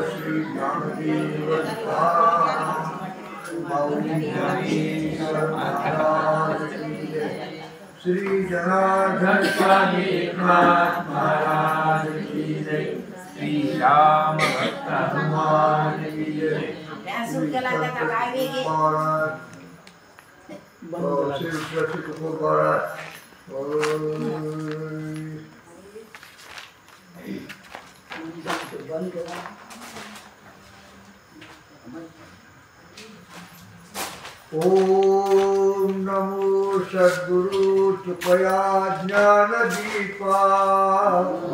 श्री ज्ञानदेव श्री जनार्दन स्वामी महाराज की जय। श्री श्याम भक्त हनुमान की जय। ओम नमो सद्गुरु कृपया ज्ञान दीपा।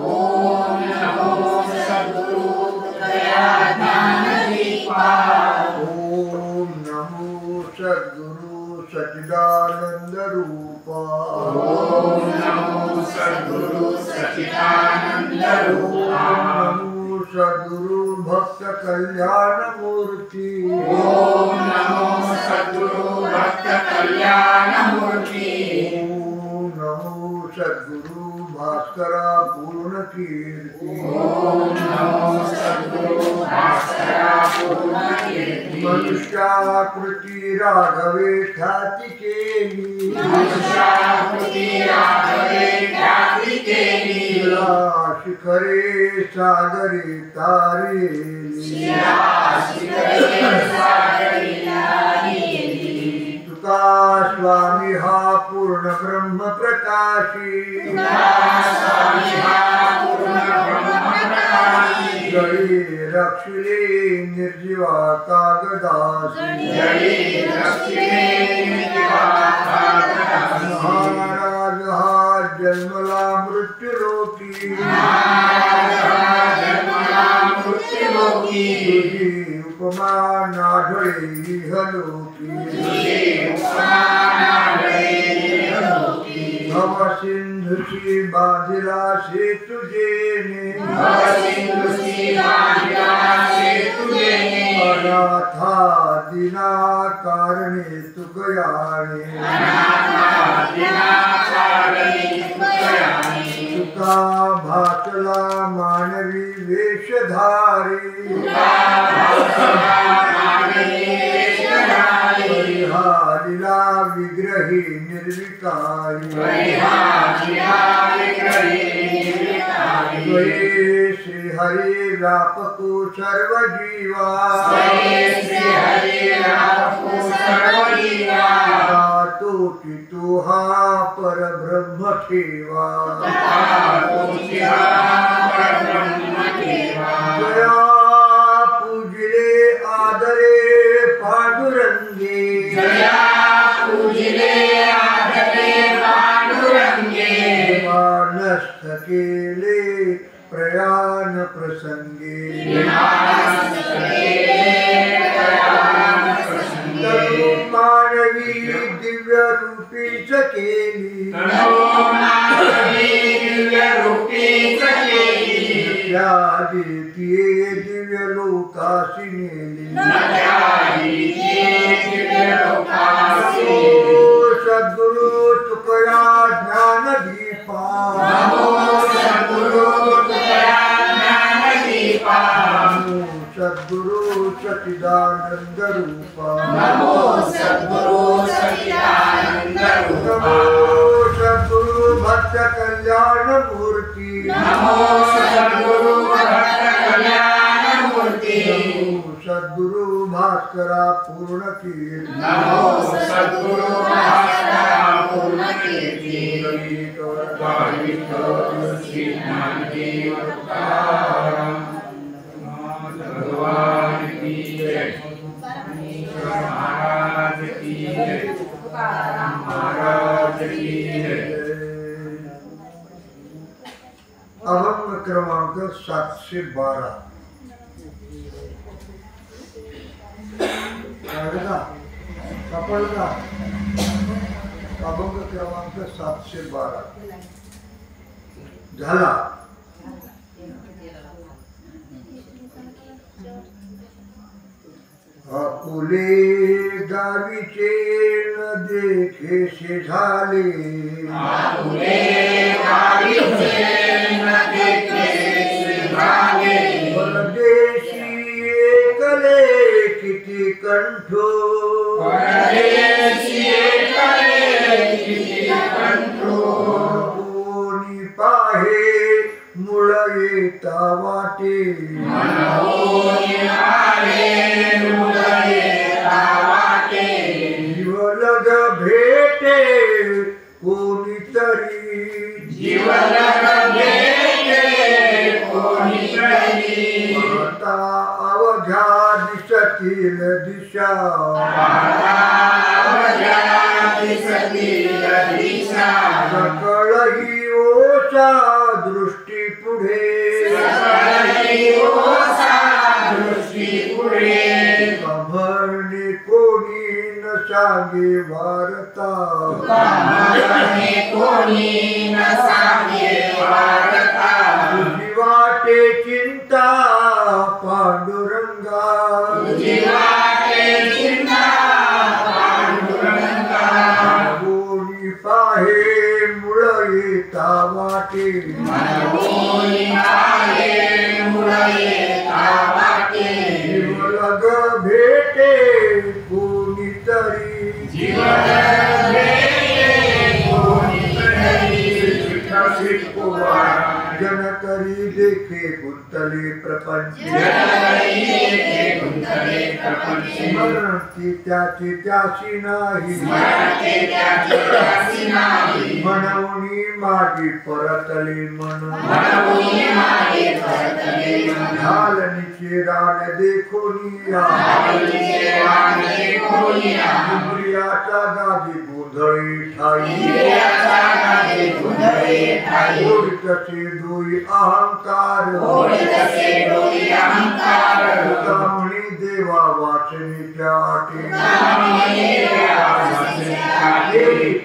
ओम नमो सद्गुरु कृपया ज्ञान दीपा। ओम नमो सद्गुरु सच्चिदानंद रूपा। ओम नमो सद्गुरु सच्चिदानंद रूपा। नमो सद्गुरु भक्त कल्याण मूर्ति। ओम नमो सद्गुरु भक्त कल्याण मूर्ति। ओम नमो सद्गुरु भास्करा पूर्ण कीर्ति। ओम नमो सद्गुरु भास्करा पूर्ण कीर्ति। मनुष्याकृति राघवे ख्याति केली। मनुष्याकृति राघवे ख्याति केली। शिखरे सागरे तारेली। शिखरे सागरे तारेली। तुका स्वामी हा पूर्ण ब्रह्म प्रकाशी। गळे रक्षिले निर्जीवा कागदासी। महाराज हा जन्मला मृत्यूलोकी। तुझी उपमा नाढळे इहलोकी। भव सिंधुची बांधिला सेतु जेने। अनाथा दिना कारणे तुकयाने। तुका भासला मानवी वेशधारी। परिहारिला विग्रही निर्विकारी। त्वये श्री हरि व्यापको सर्व जीवा। तो की तो हा परब्रह्म ठेवा। जया पूजिले आदरे पांडुरंगे। नष्ट केले प्रयाण प्रसंगे। मानवी दिव्य रूपीच केली। त्या देतीये दिव्य लोकाशी नेली। सद्गुरु तुकया ज्ञान दीपा। सद्गुरु सच्चिदानंद रूपा। नमो सद्गुरु भक्त कल्याण मूर्ति। नमो सद्गुरु भास्करा पूर्ण कीर्ति। भगवान की जय। महाराज की जय। महाराज की जय। अभंग क्रमांक 712। सापडला अभंग क्रमांक 712 झाला। आपुले गावीचे न देखेसे झाले। आपुले गावीचे न देखेसे कंठो परदेशी एकले किती कंठो कोणी पाहे मूळ येता वाटे मनोनी आहे मूळ येता वाटे जीवलग भेटे कोणीतरी जीवलग भेटे कोणीतरी आता अवघ्या दिसतील दिशा सकळ ही ओसा दृष्टी पुढे कमरणे कोणी न सांगे वार्ता तुझी वाटे चिंता पांडुरंगा कोणी पाहे मूळ येता वाटे जीवलग भेटे कोणीतरी जन करी देखे गुंतले प्रपंच स्मरण की त्याची त्याशी नाही म्हणून माझी परतली मन घालनीचे रान देखोनिया इंद्रियाचा गादी गोंधळी ठाई ओढतसे डोई अहंकार कामणी देवा वाचनीच्या आटे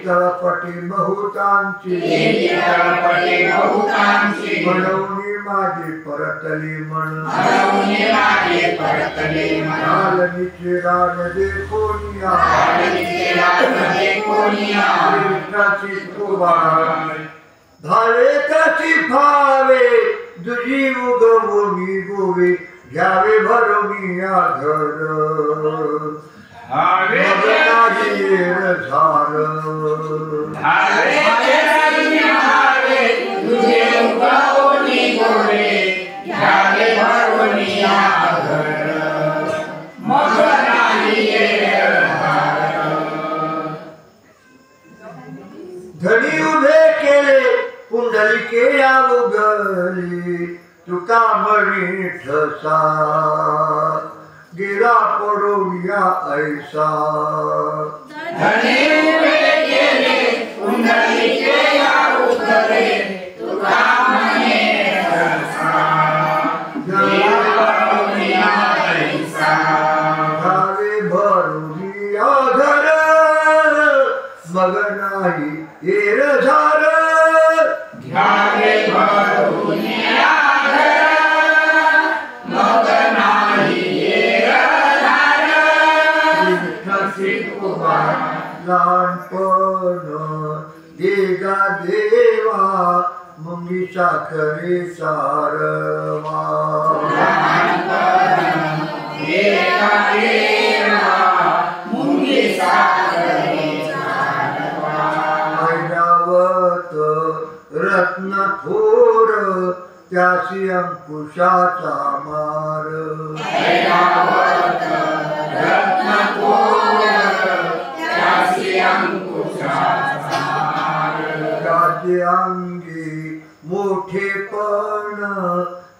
तळपटे बहुतांची म्हणून माझी परतली मन घालनीचे रान देखोनिया धावे कशी फावे दुजी उगवणी गोवे घ्यावे भरवणी आघर झार धनी उभे केले पुंडलिके या उगली तुका म्हणी ठसा गिरा पडून या ऐसा घावे भरून या घर मग नाही येर झार लहानपण देगा देवा मुंगी साखरे सारवा ऐरावत रत्न थोर त्याशी अंकुशाचा मार त्याचे अंगी मोठेपण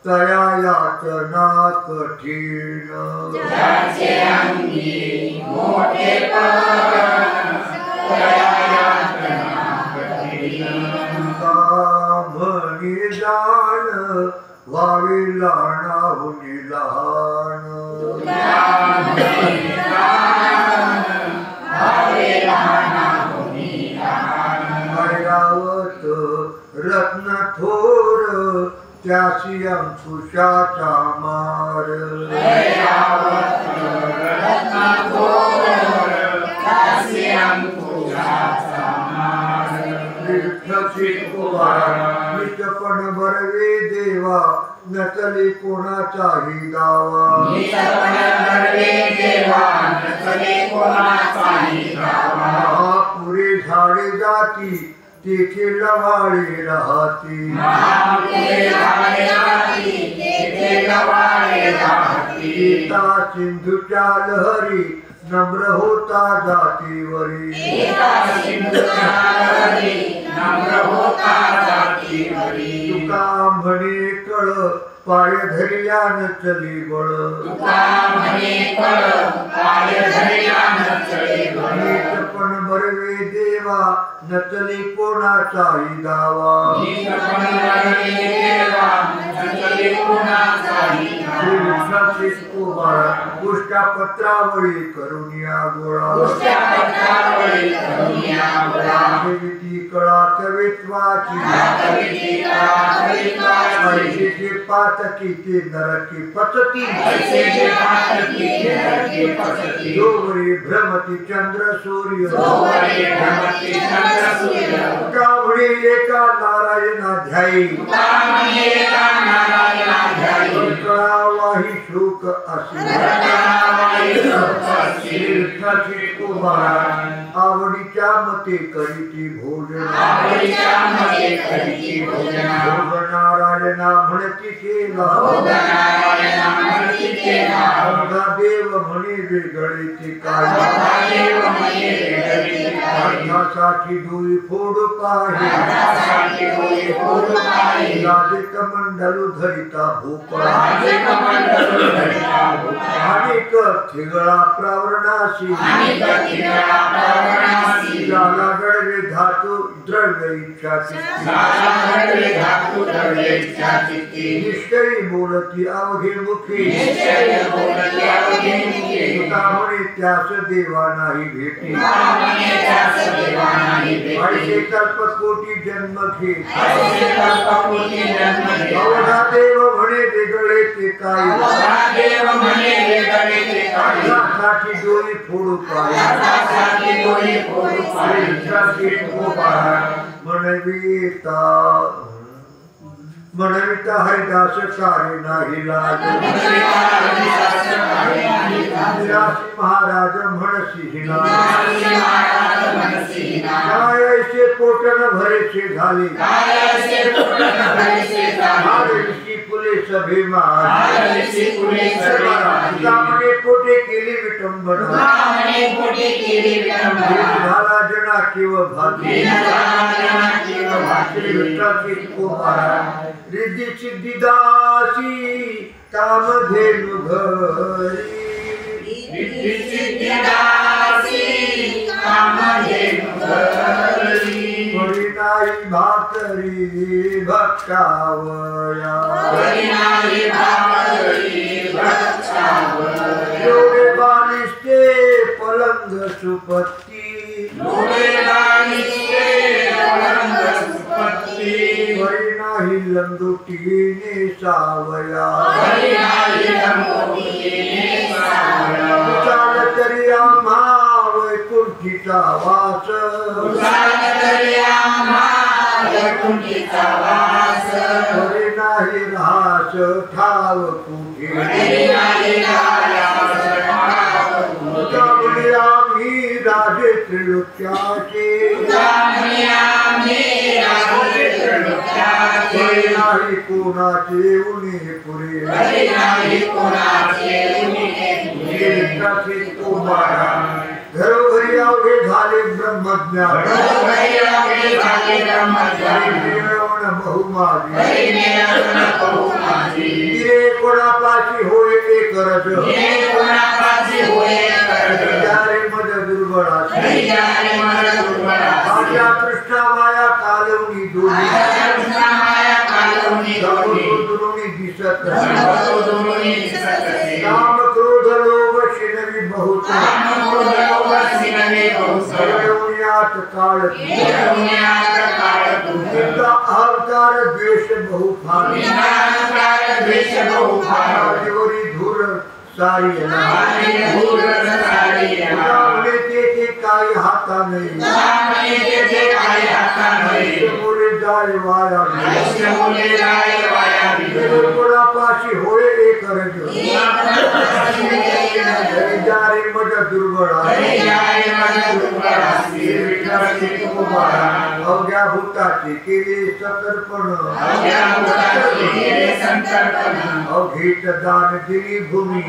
तया यातना कठीण म्हणी जाण व्हावी लहानाहून लहान ऐरावत रत्न थोर त्याशी अंकुशाचा मार विठ्ठल कुमारा निष्ठपण बरवे देवा नचले कोणाचाही दावा महापुरे झाडे जाती तेथे लवाळे राहती सीता सिंधूच्या लहरी नम्र होता जातीवरी तुका म्हणे कळ पाय धरल्या नचली बळ पण बरवे देवा नचली कोणाचाही दावा पुष्टा पत्रावळी करुनिया गोळा कळा कवित्वाची पैसेचे पातकी ते नरकी पचती जोवरी भ्रमती चंद्र सूर्य गावळी एका नारायणाध्यायी कळावाही शोक असे आवडीच्या मते करीती भोजन नारायणा म्हणती केला देव म्हणे वेगळे ते काय अर्थासाठी डोई फोड पाहे राधिक मंडल धरिता भूपळा अनेक थिगळा प्रावरणाशी ज्याला गडवे धातू द्रव्य इच्छाची निष्ठई बोलती अवघे मुखी म्हणे त्यास देवा नाही भेटी ऐसे कल्पकोटी जन्म घे अवघा देव म्हणे वेगळे ते काय साठी डोळी फोडू पाय म्हणविता हरिदास कार्य नाही लाज महाराज म्हणसी काय ऐसे पोटन भरेचे झाले फुले सभे महाराज पोटे केली विटंबना झाला जना किंव भाती रिद्धी सिद्धी दासी कामधेनु घरी परिणाई भाकरी भक्षावया जोडे बालिष्टे पलंग सुपत्ती परिणाही लंगोटीने सावया चाल तरी आम्हा वैकुंठीचा वास परिणाही रास ठाव कुठे आम्ही राजे त्रिलोक्याचे नाही कोणाचे उणे पुरे घरोघरी अवघे झाले ब्रह्मज्ञान बहुमाजी कोणापाशी होय एक रज त्यारे मज दुर्बळा माझ्या कृष्णा माया कालवणी दोन्ही दिसत काम क्रोध लोभ शिनवी बहुत काळ अहंकार द्वेष बहुफान धूर सारी काही हाता नाही मुले जाय वाया कोणापाशी होय एक रज जारे मज दुर्बळा अवघ्या भूताचे केले संतर्पण अवघेत दान दिली भूमी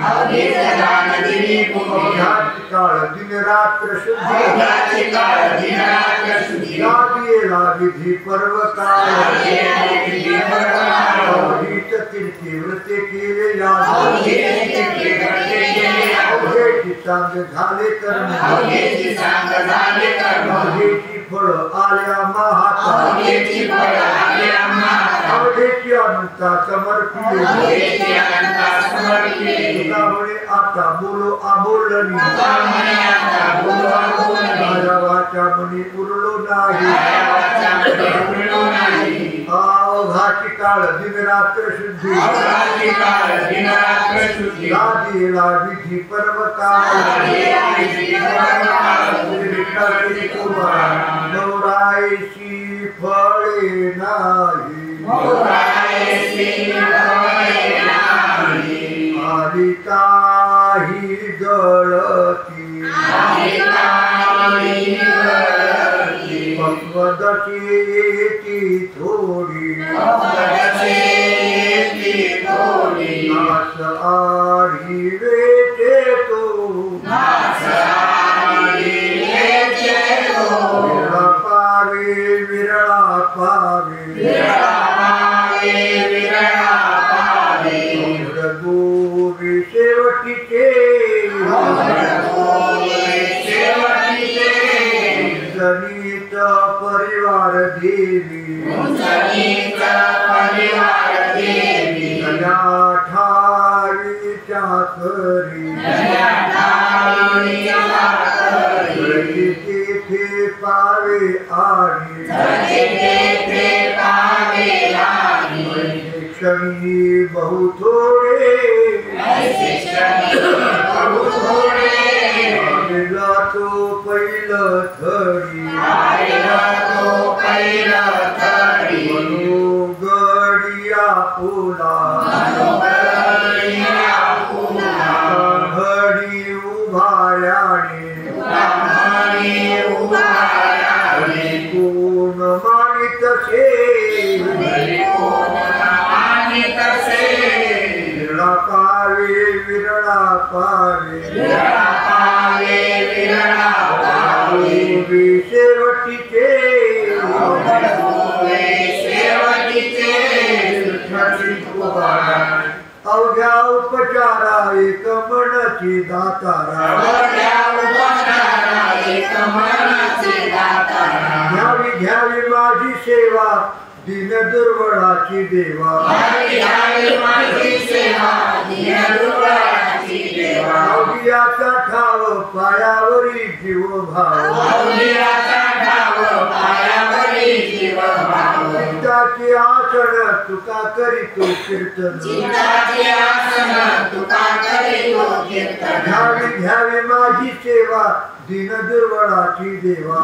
काळ दिन रात्र शुद्धी लागिला विधी पर्वकाळ अवघीत तीर्थी व्रते केले अवघेची सांग झाले कर्म अवघेची फळ आल्या महाता अवघेची अनंता समर्पिले आता बोलो आबोलनी माझ्या वाचा मनी उरलो नाही अवघाची काळ दिन रात्र शुद्धी लादीला विधी पर्वकाळ नवरायची फळे नाही आली काही गळती पक्वदशेची थोडी नास आढी वेचे तो विरळा पावे विरळा पावे गोवी शेवटीचे जनित परिवार देवी गया ठावी चाकरी तेथे पावे आणि क्षणी बहु थोडे आलेला तो पहिलं थडी मनोगडिया ओला घडी उभाऱ्याने कोण मानित विरळा पावे विरळा पावे शेवटीचे अवघ्या उपचारा एक मनची दातारा घ्यावी घ्यावी माझी सेवा दिन दुर्बळाची देवा अवघ्याचा ठाव पायावरी जीव भाव चित्ताची आसन तुका करीतो कीर्तन घ्यावी घ्यावी माझी सेवा दिन दुर्बळाची देवा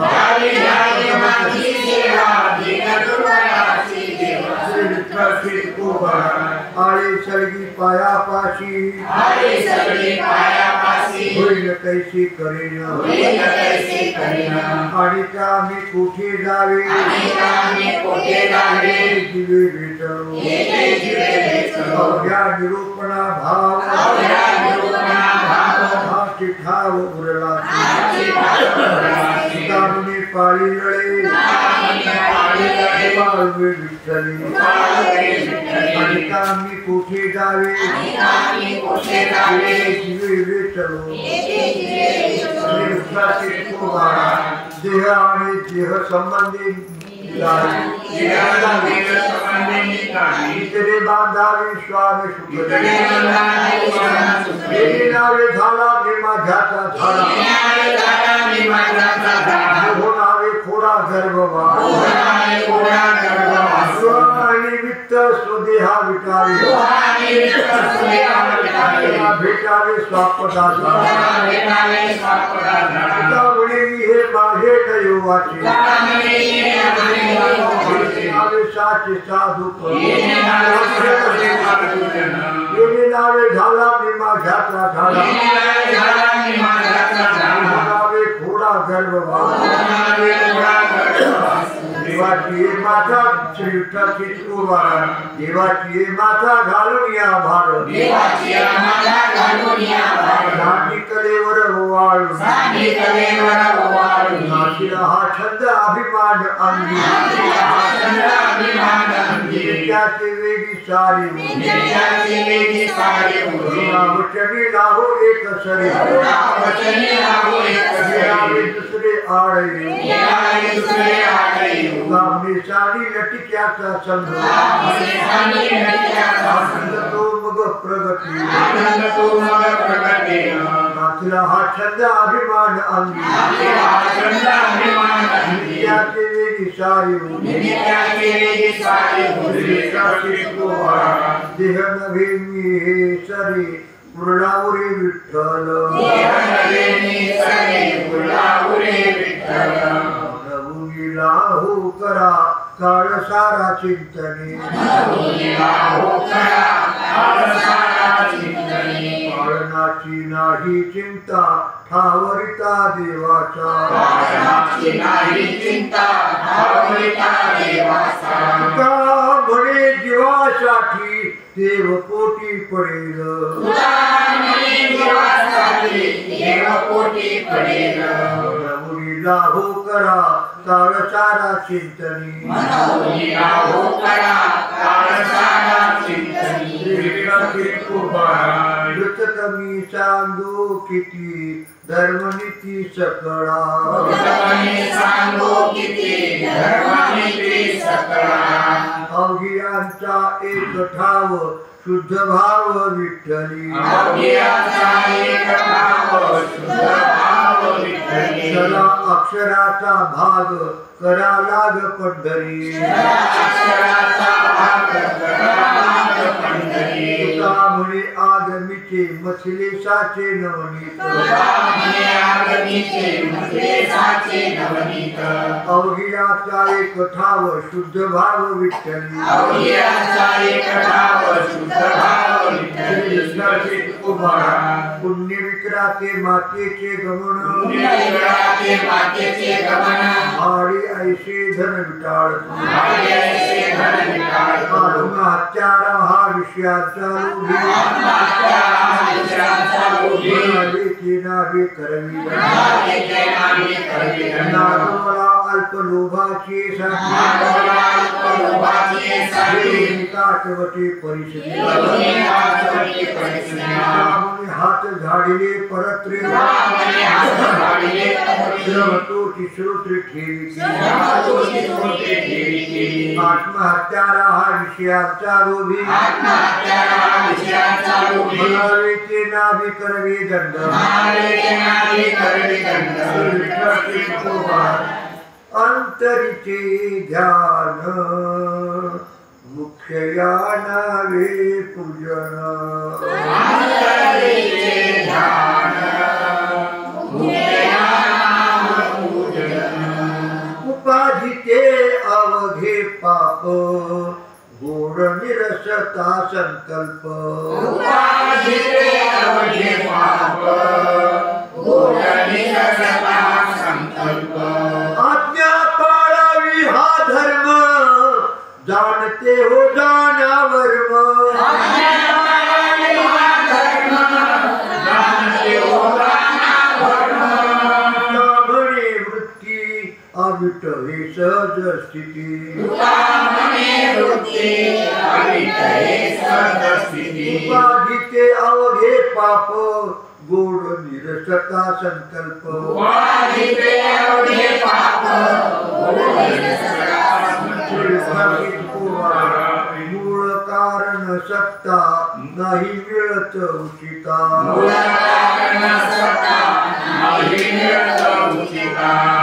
आळे सळगी पायापाशी होईल कैसी करीन आणि का मी कुठे जावे दिवे भेटलो अवघ्या निरूपणा भाव हाची ठाव उरला सीतामुनी पाळी लळे वाळवे विठ्ठली आणि का मी कुठे जावे दिवे भेटलो देह आणि देह संबंधी इतरे बांधावी श्वान शुक्र नावे झाला मी माझ्याचा झाला होणावे खोडा गर्भवा आणि वित्त स्वदेहा विटावे भेटावे स्वापदाचा त्यामुळे मी हे माझे दैवाचे नावे साचे साधू येणे नावे झाला मी माझ्यातला झाला नावे थोडा गर्व देवाची माता श्री विठ्ठलची तुवा देवाची माता घालून या भार नाटी कलेवर वाळू नाशिला हा छंद अभिमान अंगी त्याचे वेगी सारी वचनी लाहो एक सरी दुसरे आडे गावने साडी लटिक्याचा संघ आनंद तो मग प्रगती नाचला हा छंद अभिमान अंगी त्याचे वेगी सारी देह नव्हे मी हे सरी मुरडावरे विठ्ठल नवुनीला हो करा काळ सारा चिंतने पाळनाची नाही चिंता ठावरिता देवाचा तुका म्हणे जीवासाठी देव कोटी पडेल नवुनीला हो करा काळ सारा चिंतनी कमी सांगू किती धर्मनीती सकळा अवघियांचा एक ठाव शुद्ध भाव विठ्ठली सला अक्षराचा भाग करा लाग पंढरी तुका म्हणे आगमीचे मथलेसाचे नवनीत अवघियाचा एक ठाव शुद्ध भाव विठ्ठली पुण्य विक्राते मातेचे गमन आडी ऐसे धन विटाळ हत्यारा हा विषयाचा नावे करवी नागोला अल्प लोभाची काटवटे परिस्थिती हात झाडिले परत्रे श्रमतोची श्रोत्री ठेवी आत्महत्यारा हा विषयाचा लोभी म्हणावे नावे करवे दंड अंतरीचे ध्यान मुख्य या नावे पूजन उपाधीचे अवघे पाप गोड निरसता संकल्प आज्ञा पाळावी हा धर्म जाणते हो जाणावर्म वृत्ती अविट हे सहज स्थिती उपाधीचे अवघे पाप गोड निरसता संकल्प मूळ कारण सत्ता नाही मिळत उचिता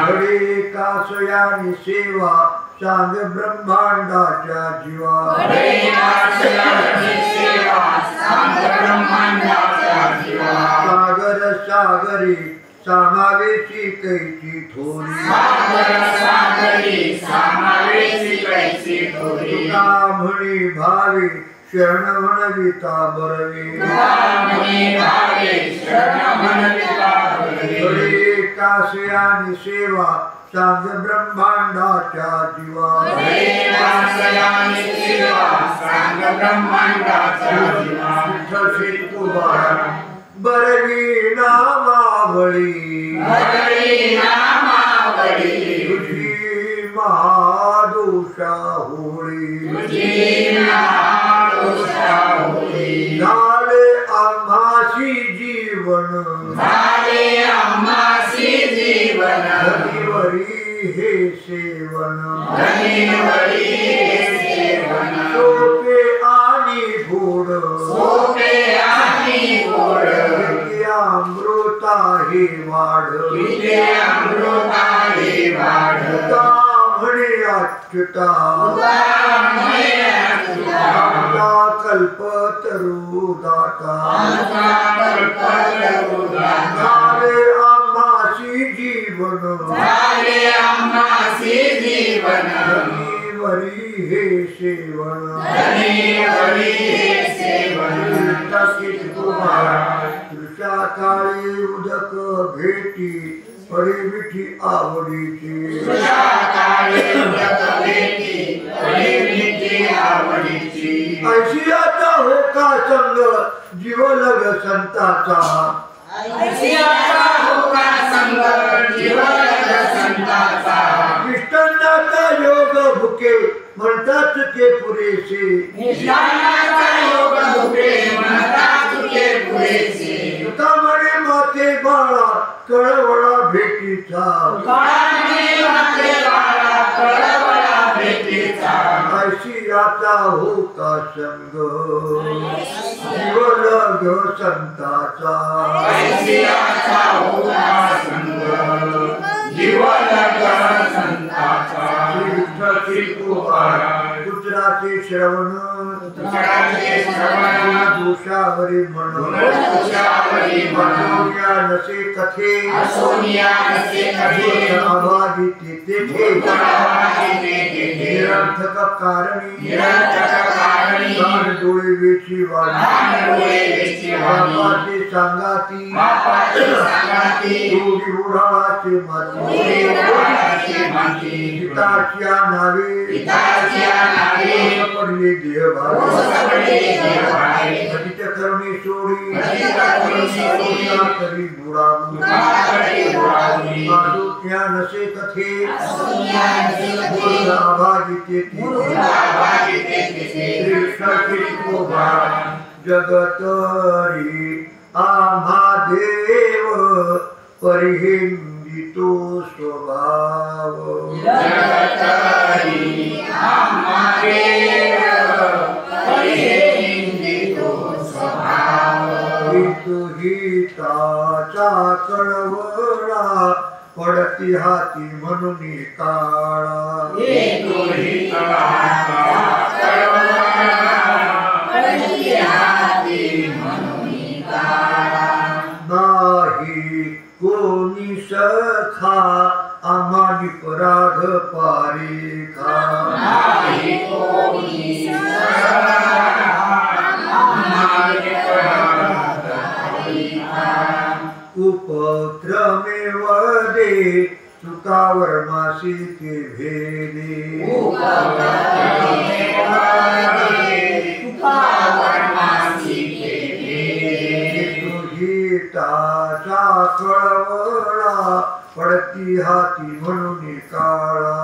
घडे कासयानी सेवा सांग ब्रह्मांडाच्या जीवा सागर सागरी सामावेशी कैची थोरी तुका म्हणी भावे शरण म्हणविता बरवे कासे आणि सेवा सांग ब्रह्मांडाच्या जीवा विठ्ठल तुकाराम बरवी नामावळी तुझी महादोषा होळी झाले आम्हासी जीवन धनीवरी हे सेवन सोपे आणि गोड अमृता हे वाढ तुका म्हणे अच्युता कल्पतरू दाता झाले आम्हासी जीवन धनीवरी हे सेवन तृषा काळी उदक भेटी पडे मिठी आवडीची ऐशी आता हो का संग जीवलग संताचा निष्ठांचा योग भुके म्हणतात ते पुरेसे तुका म्हणे माते बाळा कळवळा भेटीचा ऐशी आता हो का संग जीवलग संताचा गुजराती श्रवण दोषावरी म्हणून नसे कथे अभागिते तेथे निरर्थक कारणी डोळे वेची वाणी बापाचे सांगाती उडाळाचे माती पिताच्या नावे पडले देह भावे करुणी सोडी करी बुडावी नसे कथे जगतरी आम्हा देव परिहिंदितो स्वभाव हिताचा कळवळा पडती हाती म्हणून काळा नाही कोणी सखा आम्हानी पराध पारिखा उपद्रमे वदे तुकावर मासी के भेदे तुझीताचा कळवळा पडती हाती म्हणून काळा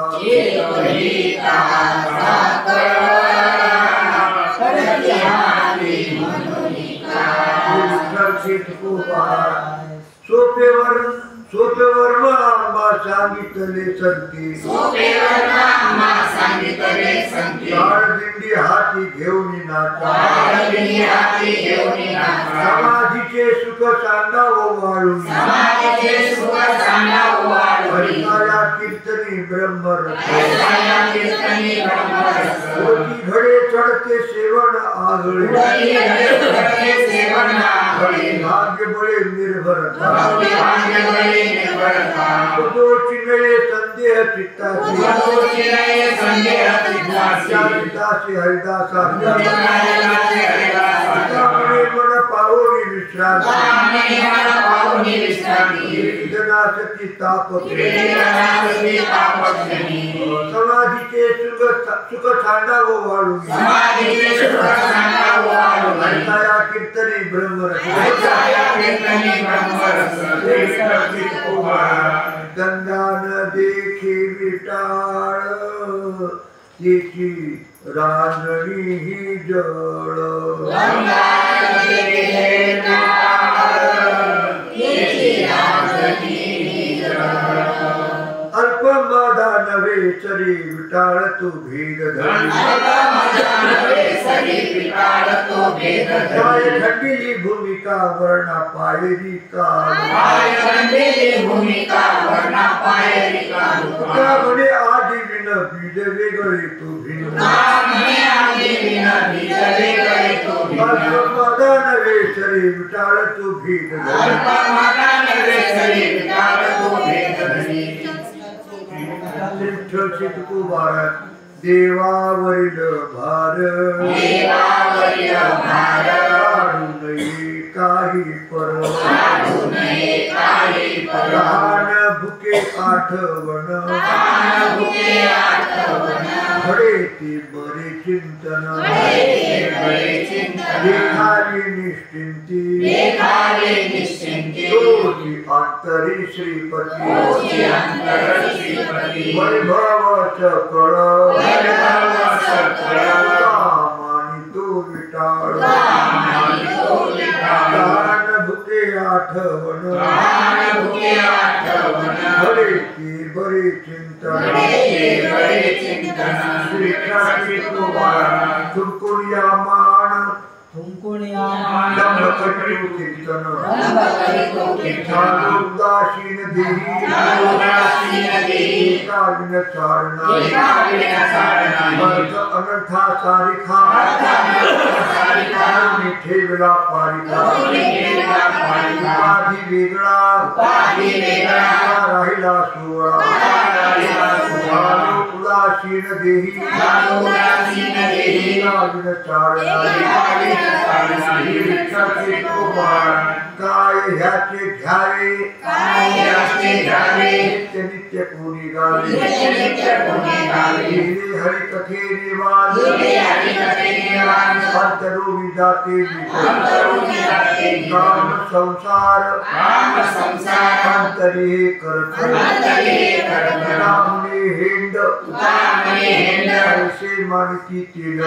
सोपेवर आंबा सांगितले संती दिंडी हाती घेऊन नाचा समाधीचे सुख सांगावं वाळून हरिकाया कीर्तनी ब्रह्मरस घडे चढते सेवन आगळे भाग्य बळे निर्भरता तो चिन्हे संदेह चित्ताची दासी हरिदासा मन पावोनी विश्रांती जनासती ताप समाधीचे सुख सांडावो वाळून या कीर्तने ब्रह्मरस गंगान देखे विटाळ तिची रांजणी ही जळ अल्प मदा नवे सरी विटाळ तू भेद काय खंडीली भूमिका वर्णा पायरी का म्हणे आधी विन बीज वेगळे तू भिन्न अल्प मदा नवे सरी विटाळ तू भेद देवावरील भार काढू नये काही पर लहान भुके आठवण घडे ते बरे चिंतन देखावी निश्चिंती तोची अंतरी श्रीपती वैभव सकळ मानी तो विटाळ लहान भुके आठवण घडे ते बरे चिंतन श्री तुमकुनिया मान लंब कटू कीर्तन उदासीन देही काविन चारणा अर्थ अनर्था सारिखा ठेवला पारिखा उपाधी वेगळा राहिला सोळा उदासीन देही काविन चारणा काय ह्याचे घ्यावे नित्य कोणी गावे हरि कथे निवान अंतरोगी जाते काम संसार अंतरे करत नामने हेंड ऐसे मानती केले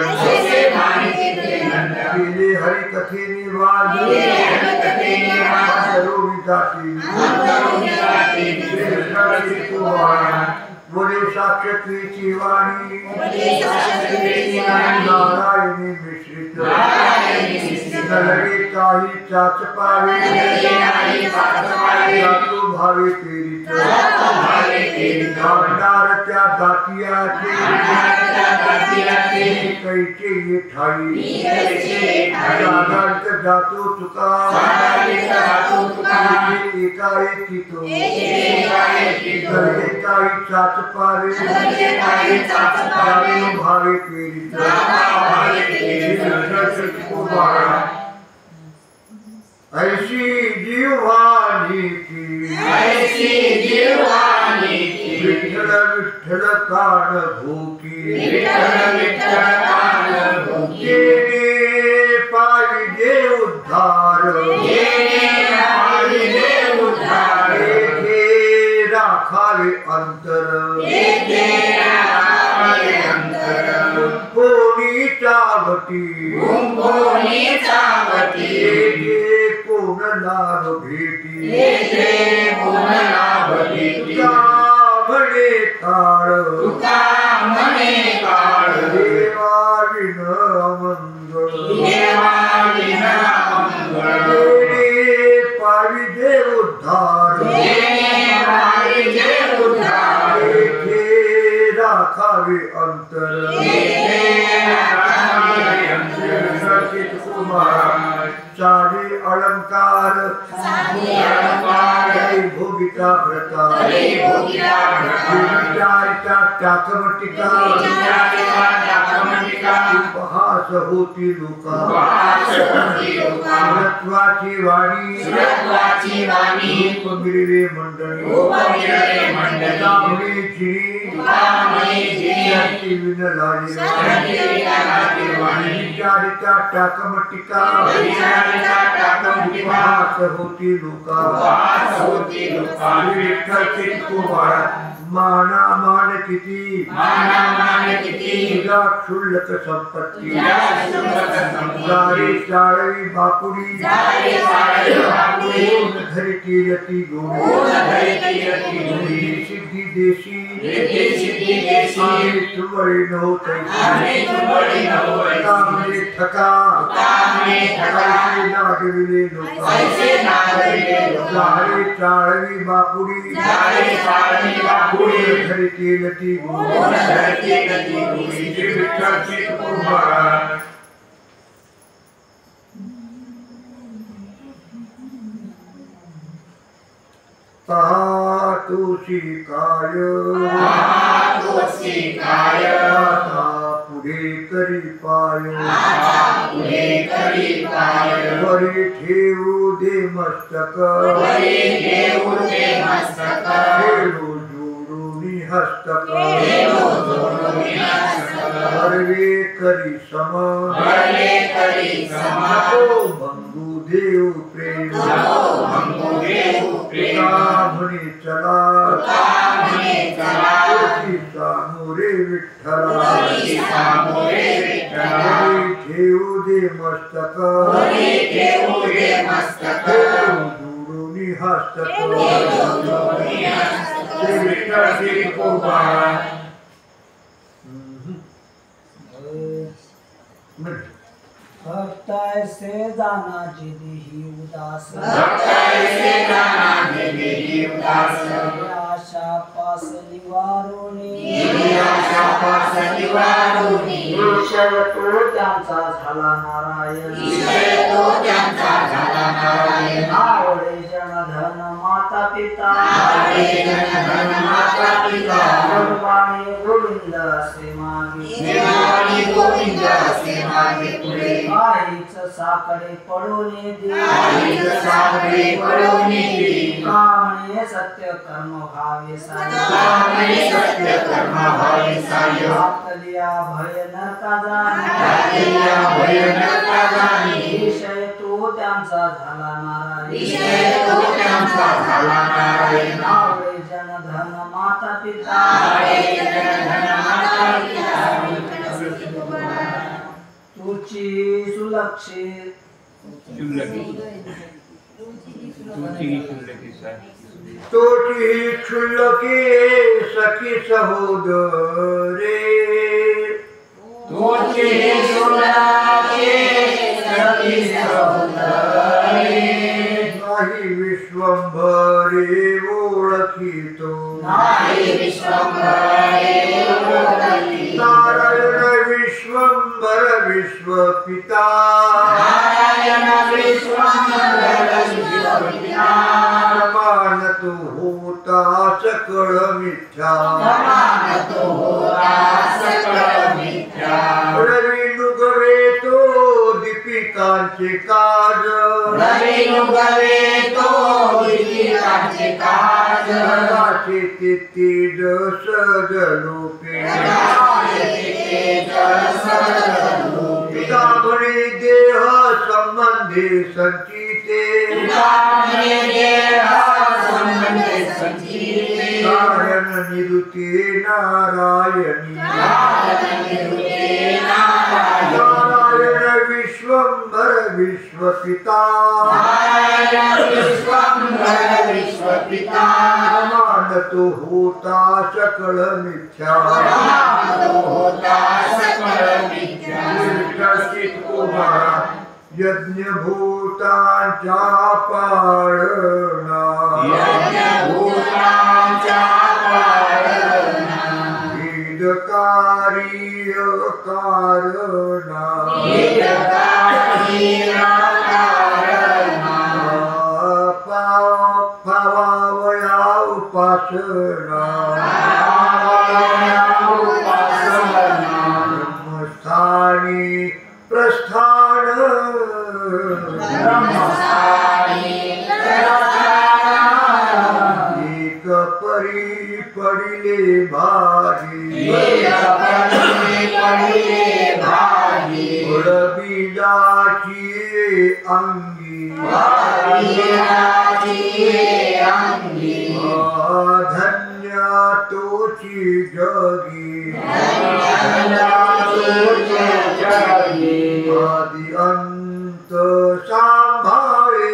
हरि कथे निवान अंतरोगी जाते बोले साक्षात्वीची वाणी नारायणी मिश्रित नलगे काही चाच पावे जातो भावे पेरित नामदारच्या दातियाचे कैचे ये ठाई साधारण जातो तुका एकाएकी तो नलगे काही चाच पावे भावे पेरित ऐसी जीवानी की विठ्ठल विठ्ठल कान भूकी जेने पाविजे उद्धार राखावे अंतर कोणी चावती कोण लाभ भेटी म्हणे काळ देवाविन अमंगळ पाविजे उद्धार राखावे अंतर सारे अलंकार भोगिता व्रता विचारिता टाकमटिका उपहास होती लोका रत्वाची वाणी रूप मिळवे मंडळी तांबडी चिरी विनलाली विचारिता टाकमटिका उपहास होती लोका विठ्ठल चित्तकुमार माना मान किती क्षुल्लक संपत्ती सारी साळवी बापुडी धरी कीर्ती गोडी सिद्धी देशी तुमरी नव्हते ठका नागविले लोका सारी साळवी बापुडी धरी कीर्ती तुशिकाय पुढे करी पाय वरी ठेवू दे मस्तक ठेवू जोडूनी हस्तक हरवे करी सम बंधू देव प्रेम म्हणे चला सामोरे विठ्ठला ठेवू दे मस्तक जोडूनी हस्तक भक्त ऐसे जाना जिदेही उदास आशा पास निवारोनी विषय तो त्यांचा झाला नारायण आवडे जनधन माता पिता सर्वाणी गोविंद असे मागे आईच साकडे पडोने कामने सत्य कर्म भावे साकलिया भय नरका जाणे विषय तो त्यांचा झाला नारायण आवडे जनधन माता पिता तुची सुलक्षित तोची क्षुल्लके सखी सहोदरे नाही विश्वंभरे ओळखितो नारायण विश्वंभर विश्वपिता मानतो होता सकळ मिथ्या रवी नुगवे तो दीपिकांचे काज तेज सजलोपे तांबडी देह संबंधे संचिते नारायण निरुते नारायणी नारायण विश्वंभर विश्वपिता मानतो होता सकळ मिथ्या यज्ञभूतांच्या पाळणा वेदकार्य कारणा ब्रह्मस्थानी प्रस्थान एक परी पडिले भारी बीजाची अंगी धन्य तोची जगी आदि अंत सांभाळे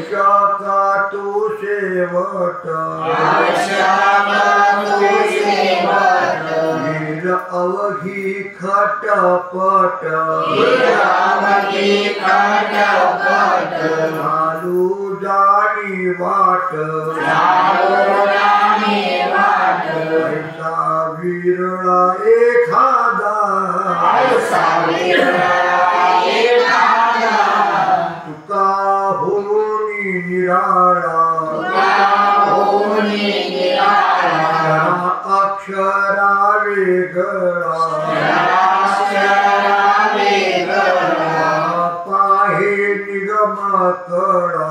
शाखा तो शेवट वीर अवघी खटपट चालू जाणी वाट ऐसा विरळा एखादा तुका होनी निराळा अक्षरा वेगळा पाहे निगम कळा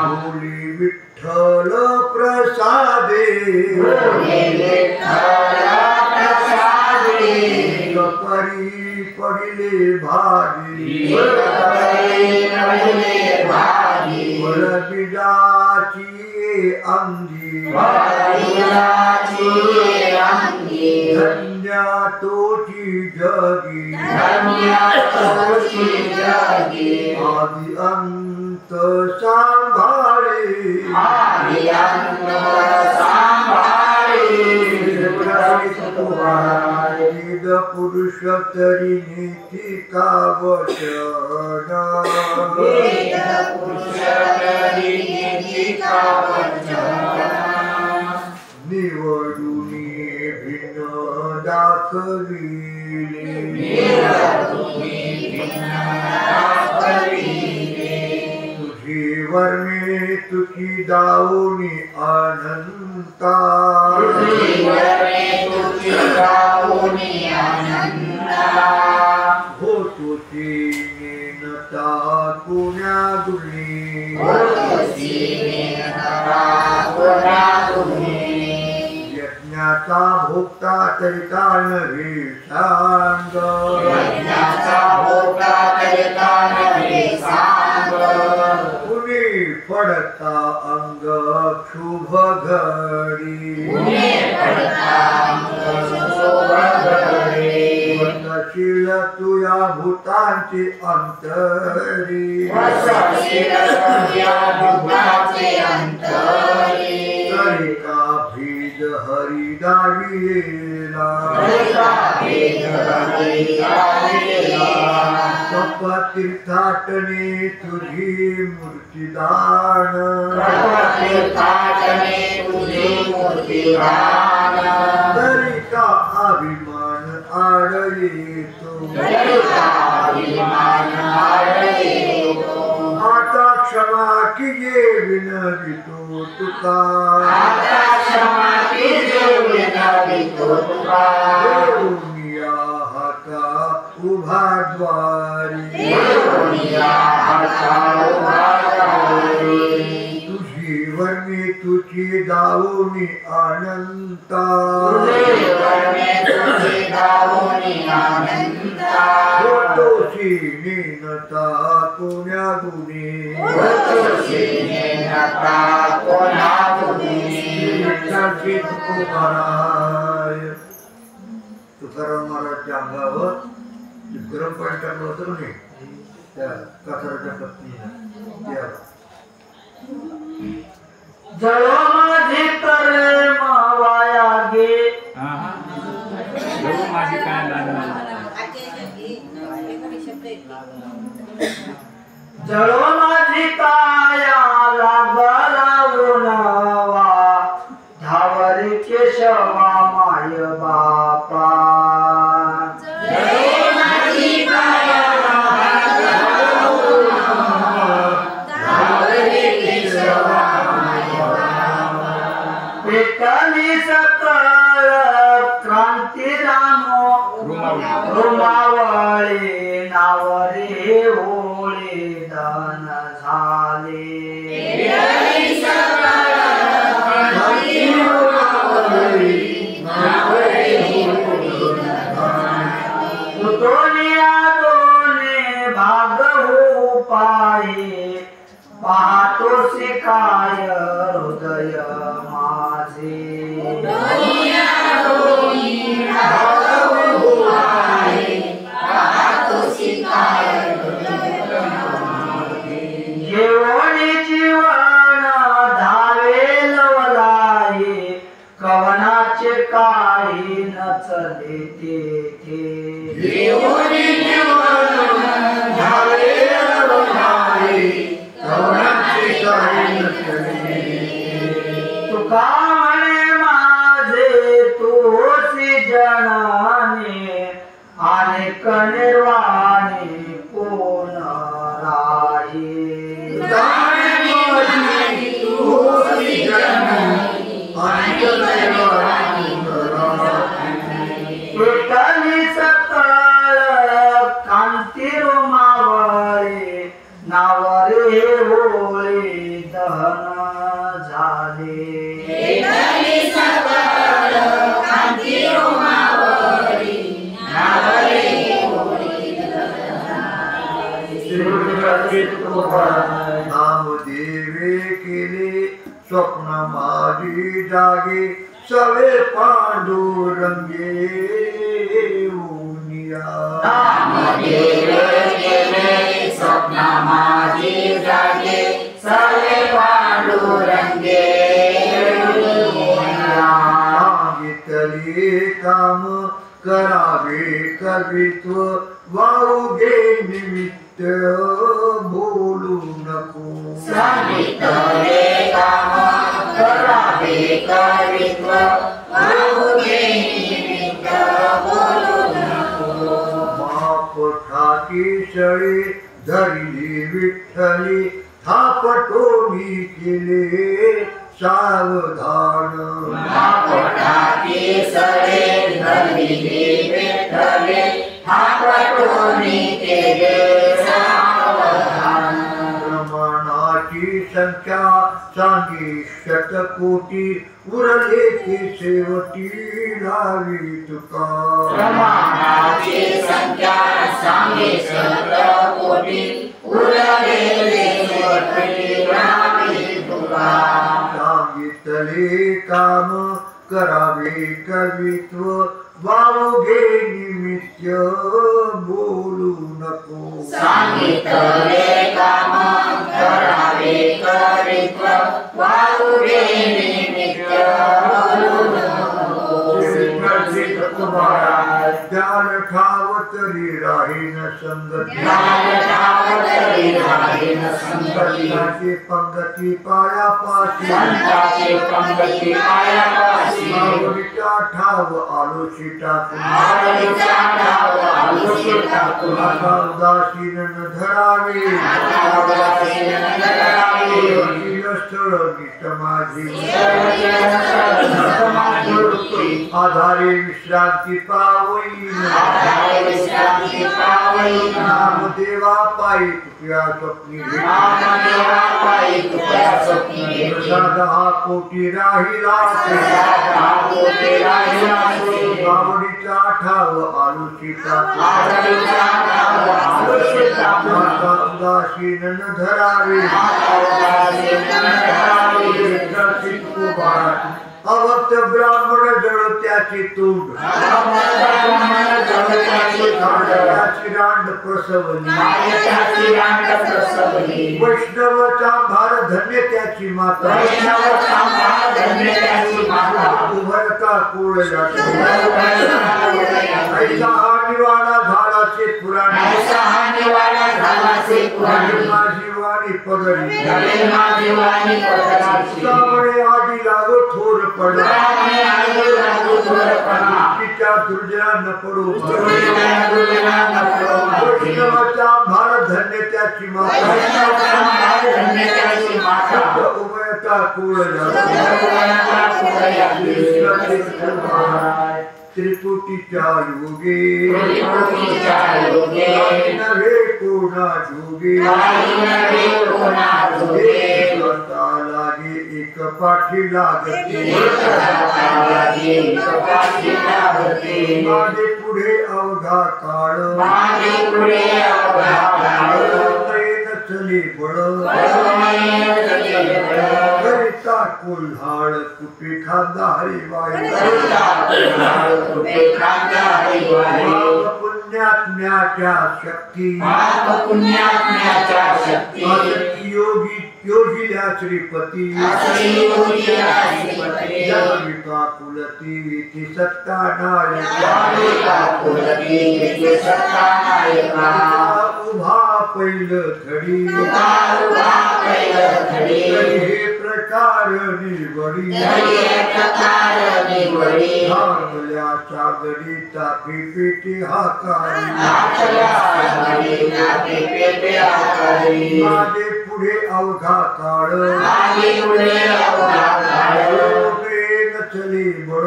बोली विठ्ठल प्रसादे परी पडिले भारी बीजाची अंगी धन्य तोची जगी आदि अंत सांभाळे पुरुष तरी नीती का वचन निवडूनी भिन्न दाखविले तुझी वर्णे तुझी दावणी अनंता हो तुझी नेनता कुण्या गुणी यज्ञाचा भोक्ता तरिता नव्हे सांग कुणी पडता अंग शुभ घडी वसशील तुया भूतांची अंतरी तरी का भीज हरी दाविला तीर्थाटने तुझी मूर्तिदान तरी का अभिमान आडयेतो आता क्षमा कीजे विनवितो तुका देऊनिया हाता उभा द्वारी तुझी वर्णी तुझी दावणी अनंता होतोशी नेनता कोण्या गुणी तुकाराम महाराजच्या अंगावर गरम पाणी टाकलं होतं नाही त्या कातराच्या पत्नीनं जळो माझी तरे मावाया गे जळो माझी काया लागला उन्हावा धावरी केशवा माय बापा जळो माझी काया लागला रुमावळे नावरे ओळे दान झाले दोने भाग हो पाये पाहतो शिकाय हृदय माझे जेवणी जीवन धावे लवलाये कवनाचे काही नचले ते तुका म्हणे माझे तोसी जनाने अनेक निर्वाणी कोण राही विठ्ठली सकाळ कांती रुमावळे नावरे होळे दहन झाले नामदेवे केले स्वप्न माझी जागे सवे पांडुरंगे उनिया स्वप्न माझी जागे सवे पांडुरंगे सांगितले काम करावे कवित्व वाऊगे निमित्त बोलू नको सांगितले काम करावे कवित्व वाऊगे निमित्त बोलू नको माप ठाकी सळे धरली विठ्ठली थापटोनी केले सावधान मापटाकी सळे धरली विठ्ठली थापटोनी केले सावधान प्रमाणाची संख्या सांगी शतकोटी उरले ते शेवटी लावी तुका प्रमाणाची संख्या सांगे शतकोटी उरलेले शेवटी लावी तुका सांगितले काम करावे कवित्व वाऊगे निमित्त बोलू नको सांगितले काम करावे कवित्व वाऊगे निमित्त बोलू नको ज्ञान ठाव तरी राहीन संगती संताची पंगती पायापाशी आवडीचा ठाव आलोची टाकून आता उदासीन न धरावे स्थळ निष्ठ माझी आधारे विश्रांती पावई नामदेवा पायी तुझ्या स्वप्नी प्रसाद हा कोटी राहिला आवडीचा ठाव आलूची उदासीन न धरावे अवक्त ब्राह्मण जळ त्याची तूड त्याची रांड प्रसवली वैष्णव चांभार धन्य त्याची माता उभयता कोळ ऐसा हा निवाडा झालाचे पुराण माझी वाणी पदरी सावळे आधी लागो थोर पडला तिच्या दुर्जया न पडू वैष्णवाचा भार धन्य त्याची माता उभयता कुळ त्रिपुटीच्या योगे त्रिपुटीच्या योगे नव्हे कोणा जोगे करता लागे एक पाठी लागते मागे पुढे अवघा काळ चले बळ करिता कोल्हाळ कुठे खांदा हरिवाई पुण्यात्म्याच्या शक्ती योगी योगिल्या श्रीपती जगविका कुलती ती सत्ता नायका उभा पैल धडी हे प्रकार निवडी धाकल्याच्या गडीचा पिपीटी हाकारी माझे पुढे अवघा काळ चली बळ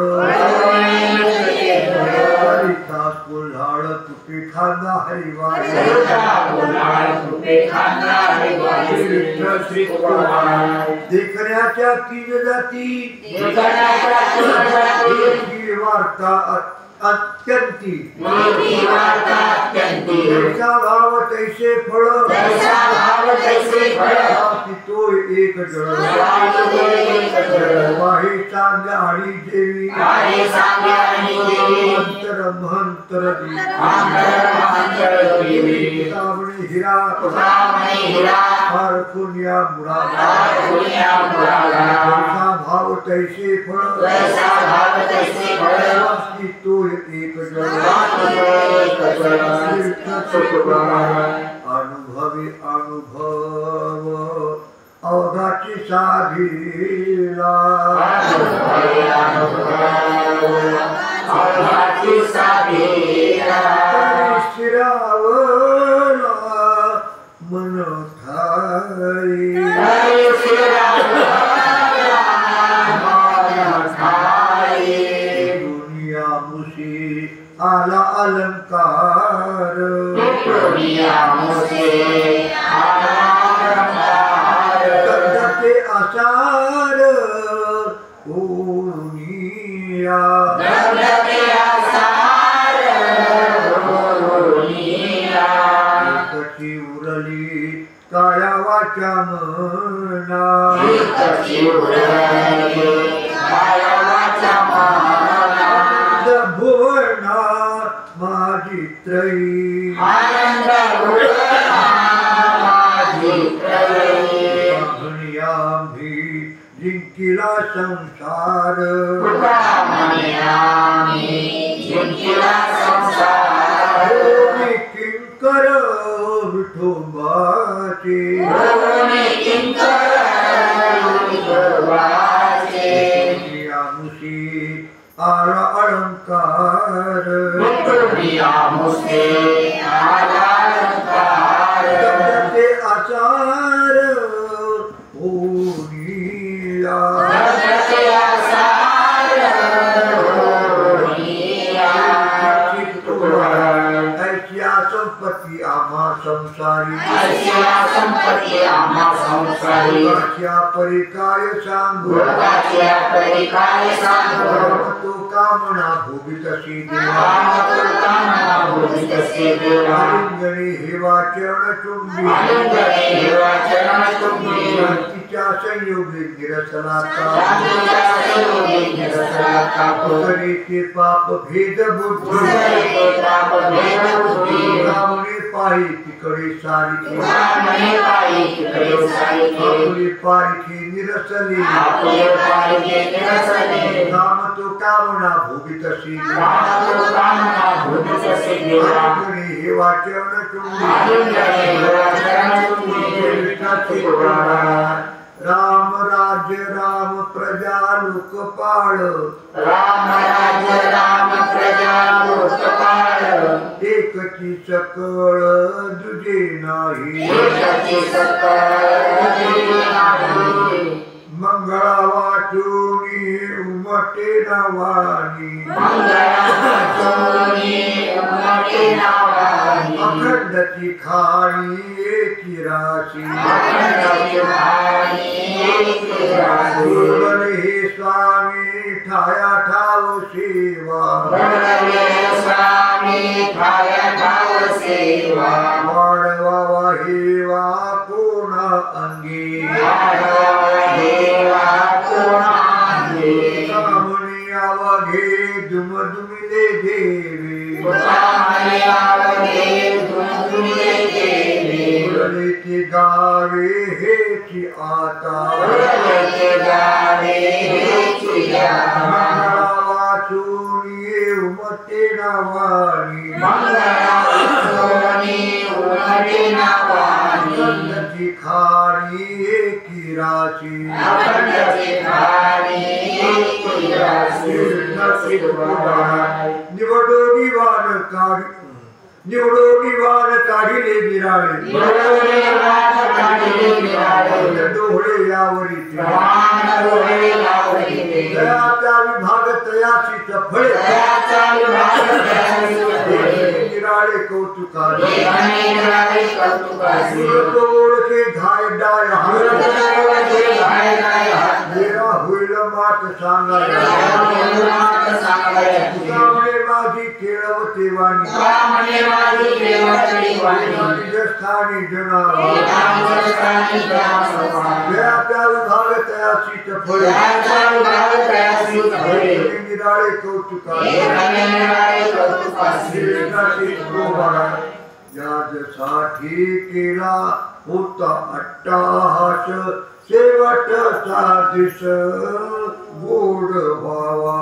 करिता कोल्हाळ तुपी खांदा हरिवाई देखण्याच्या तीन जाती वार्ता अत्यंती जैसा भाव तैसे फळ तो एक जळ वाही सांगा आणि देवी अंतर महंतर देवी सावणे हिरा फारकुनिया मुळा जैसा भाव तैसे फळ तो एक अनुभवी अनुभव अवघाची साधीला शिरावला मन ठाई आला अलंकार गंधते आचार ओनिया कशी उरली काया वाचा मना भुवना माझी त्रयी आम्ही जिंकिला संसार किंकर विठोबाचे आला अलंकार गंधते आचार ओनिया ऐसिया संपत्ती आम्हा संसारी लोकाच्या परिकाय सांगू तो कामना भोगितशी देवालिंगणी हे वाचन चुंबी तिच्या संयोगी निरसनाचा करीचे पाप भेद बुद्धी रामने पाही तिकडे सारी पारखी निरसली राम तो कामना भोगितशी हे वाचन राम राज्य राम प्रजा लोकपाळ एकची सकळ दुजे नाही मंगळा वाचूनी उमटे नवानी अखंडची खाणी एकी राशी हे स्वामी ठाया ठाव सेवा वाढवावा हेवा कोण अंगी सामने अवघे दुमदुमिले देवी उरलेचे गावे हेची आता वाचून येऊ मते नावानी अखंडची खाणी एकी राशी निवडो निवान काढिले बिराळे डोळे यावरी दयाचा विभाग तयाशीच फळे बिराळे कौतुकाने ओळखे घाय डाय मेरा होईल मात सांगायला सामने माझी केळवते वाणी स्थानी जनावा त्या विभाग तयाशीच फळे निराळे कौतुकाने यासाठी केला होता अट्टाहास शेवटचा दिस गोड व्हावा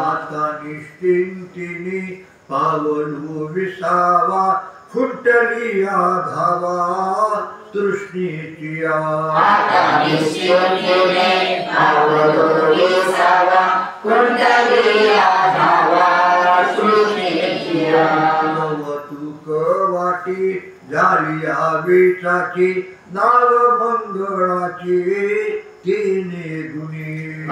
आता निश्चिंतीने पावलू विसावा खुंटली धावा तृष्णेची नवतूक वाटी झाली आवेशाची नाव मंगळाची तिने गुणी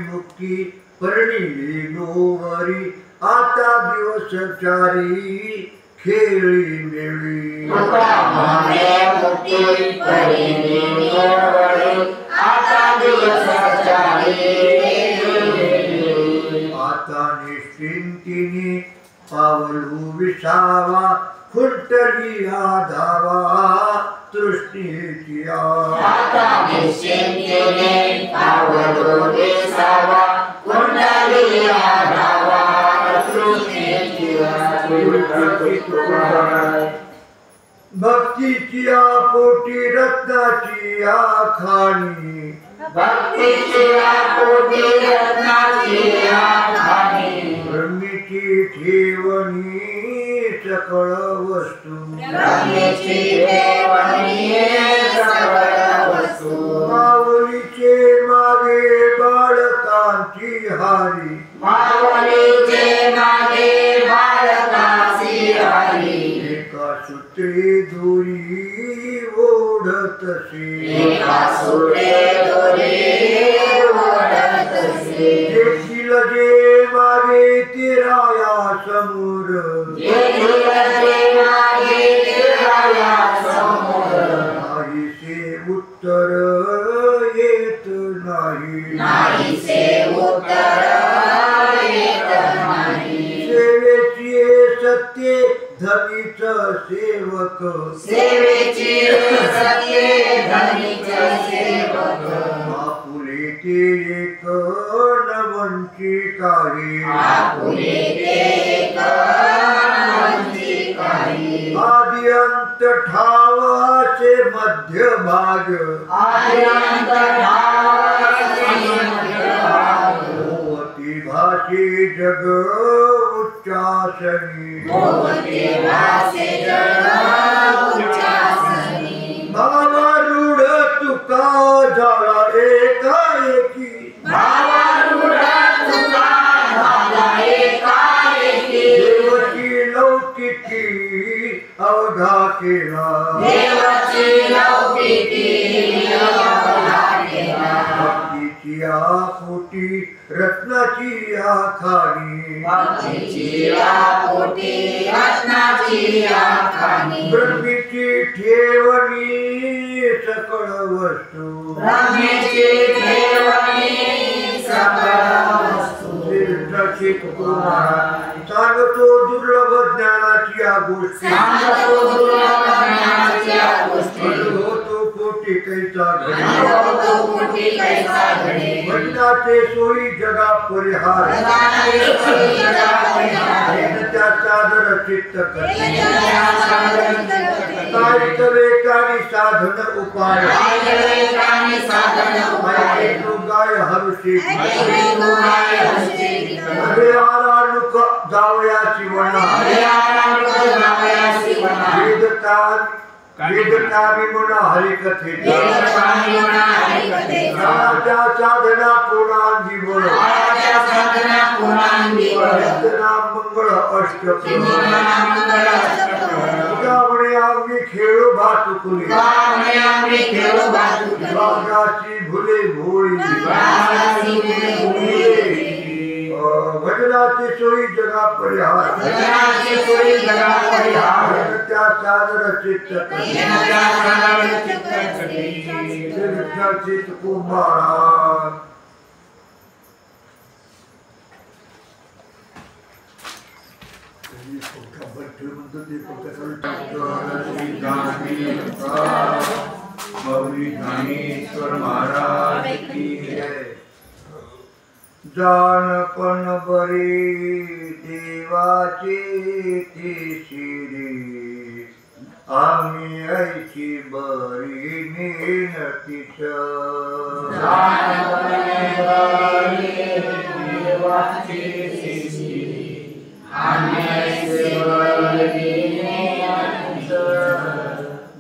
मुक्ती परिणिली नोवरी आता दिवस चारी खेळी मेळी आता निश्चिंतीने पावलू विसावा खुंटली धावा तृष्णेची भक्तीची पोटी रत्नाची खाणी ब्रह्मीची ठेवणी सकळ वस्तू माऊलीचे मागे बाळकांची हारी एका सूत्रे दोरी ओढतसे देखील जे मागे तेराया समोर नाहीसे उत्तर येत नाही सेवेची सत्य धनीच सेवक आपुले ते एक नवंची काही आदि अंत ठावासे मध्य भाग भोवती भाषे जग उच्चासनी भावारूढ तुका झाला एकाएकी केला देवाची लौकिकी अवला केला भक्तीची या पोटी रत्नाची या खाणी भक्तीची या पोटी रत्नाची या खाणी ब्रह्मीची ठेवणी सकळ वस्तू ब्रह्मेची ठेवणी सकळ वस्तू तीर्थाची कुमारा सांगतो दुर्लभ ज्ञानाची या गोष्टी सांगतो दुर्लभ ज्ञानाची या गोष्टी होतो पोटी कैसा घडी अनुभवतो पोटी कैसा घडे भजनाचे सोयी जगा परिहार भजनाचे सोयी जगा परिहार त्या सादर चित्त करते त्या सादर चित्त करते कायिक वेकानी साधन उपाय कायिक वेकानी साधन उपाय ऐकू गाय हरुषी ऐकू गाय हरुषी अरे आरानुक जावया शिवना वेदकामी म्हणा हरिकथेचा राजा साधना कोणांगी बळ नाम मंगळ अष्टपुरी आम्ही खेळू भातुकुली वाघाची भुले भोळी भजनाची सोयी जगा परिहार त्या सादर चित्त चित्त कुमारा ज्ञानेश्वर महाराज की जय जानपण बरे देवाचे ते शिरे आम्ही ऐची बरी नेनतीच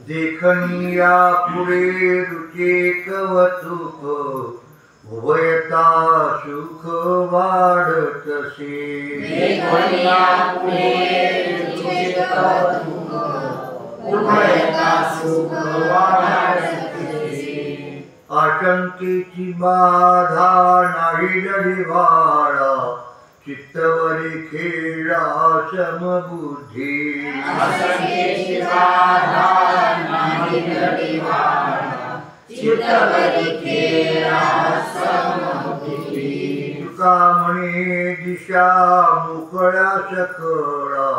देखनिया पुढे रुचे कवतुक उभयता सुख वाढतसे आशंकेची बाधा नाही लढिवाळा चित्तवरी खेळा समबुद्धी तुका म्हणे दिशा मोकळ्या सकळा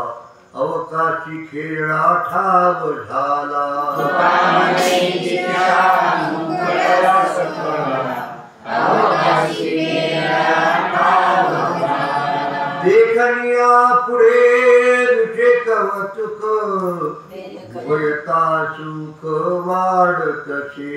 अवकाशी खेळा ठाव झाला देखनिया पुढे रुचे कवतुक वयता सुख वाढतसे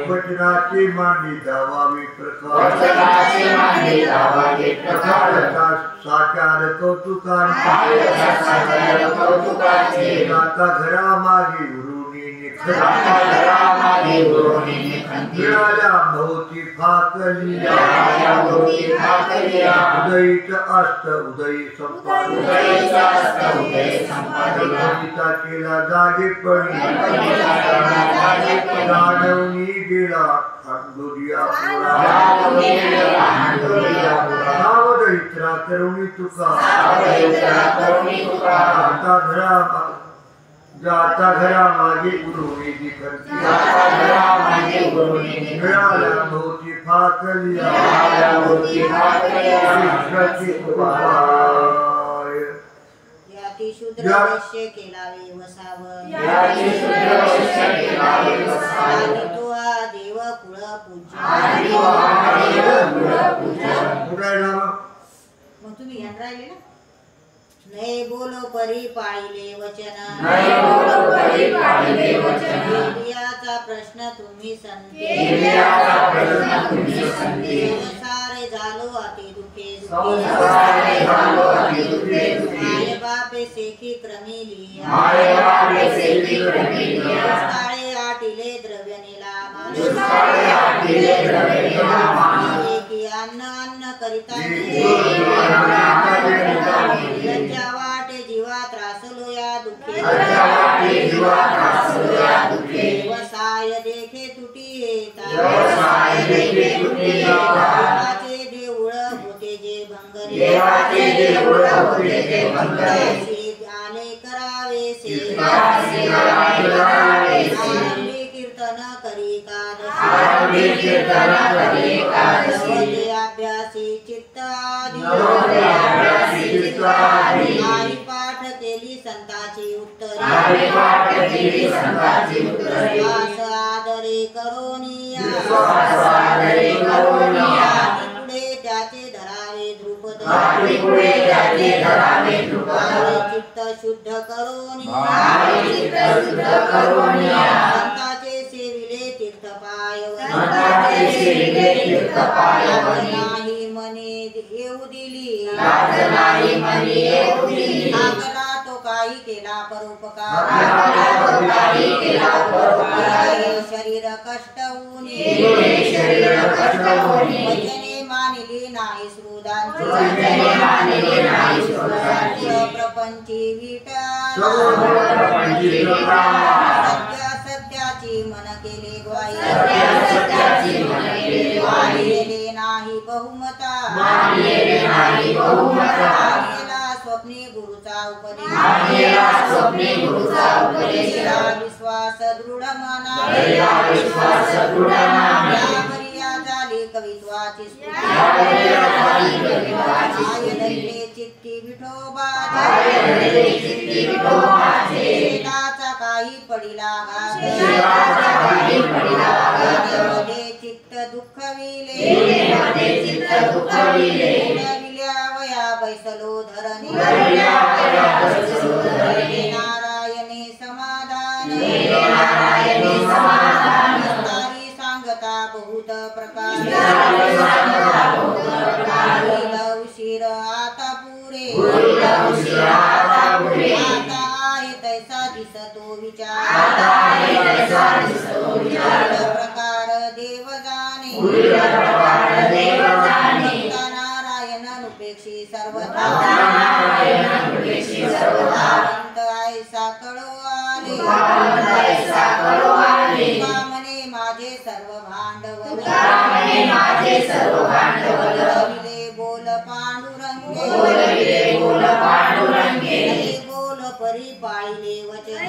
वचनाची मांडी दावावी प्रकार साचार कौतुकाची आता घरा मागे गुरुनी निखळल्या भोवती फाकलिया उदयीच अस्त उदयी संपादिता केला जागेपणी जाणवणी गेला सावधईत्रा करुणी तुका जाता घरा मागे गुरुनी मिळाल्या भोवती फाकलिया शूद्र वैश्य केलावे वसावं तो देव कुळ पूज्य मग तुम्ही ध्यान राहिले ना नये बोलो परी पाळिले वचन इंद्रियाचा प्रश्न तुम्ही संते संसारे झालो अति दुखे माय बापे सेखी क्रमिलिया काळे आटिले द्रव्य नेला की अन्न अन्न करिता लज्जा वाटे जीवा त्रासलो या दुःखे व्यवसाय देखे तुटी येता देवाचे देऊळ होते जे भंगरे आले करावे से आरंभी कीर्तन करी कादशी अभ्यासी चित्त आई पाठ केली संताची उत्तरे विश्वास आदरे करोनिया पुढे त्याचे धरावे द्रुपद चित्त शुद्ध करोनिया संताचे सेविले तीर्थ पाय नाही मने येऊ दिली आगला तो काही केला परोपकार शरीर कष्ट होऊने वचने मानिली नाही श्रुदांची प्रपंची विटा सत्याची मन केले ग्वाही नाही बहुमता स्वप्ने गुरुचा उपदेश विश्वास दृढ मना झाली कवित्वाची चित्ती विठोबाचा काही पडिला चित्त दुःख विले वया बैसलो धरणी नारायणे समाधान सांगता बहुत प्रकार उशीर आता पुरे आता आहे तैसा दिसतो विचार प्रकार देव जाणे नारायण उपेक्षी सर्वथा ऐसा कळो आले कामने माझे सर्व भांडवल बोल पांडुरंगे बोल परी पाहिले वचन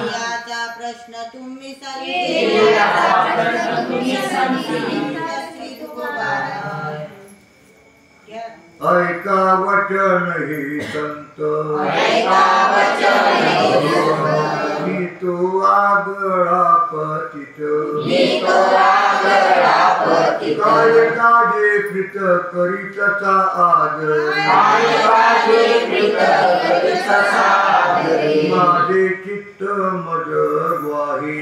याचा प्रश्न तुम्ही ऐका वचन हे संत मी तो आगळा पतित काय काजे कृत करीतचा आदर माझे चित्त मज ग्वाही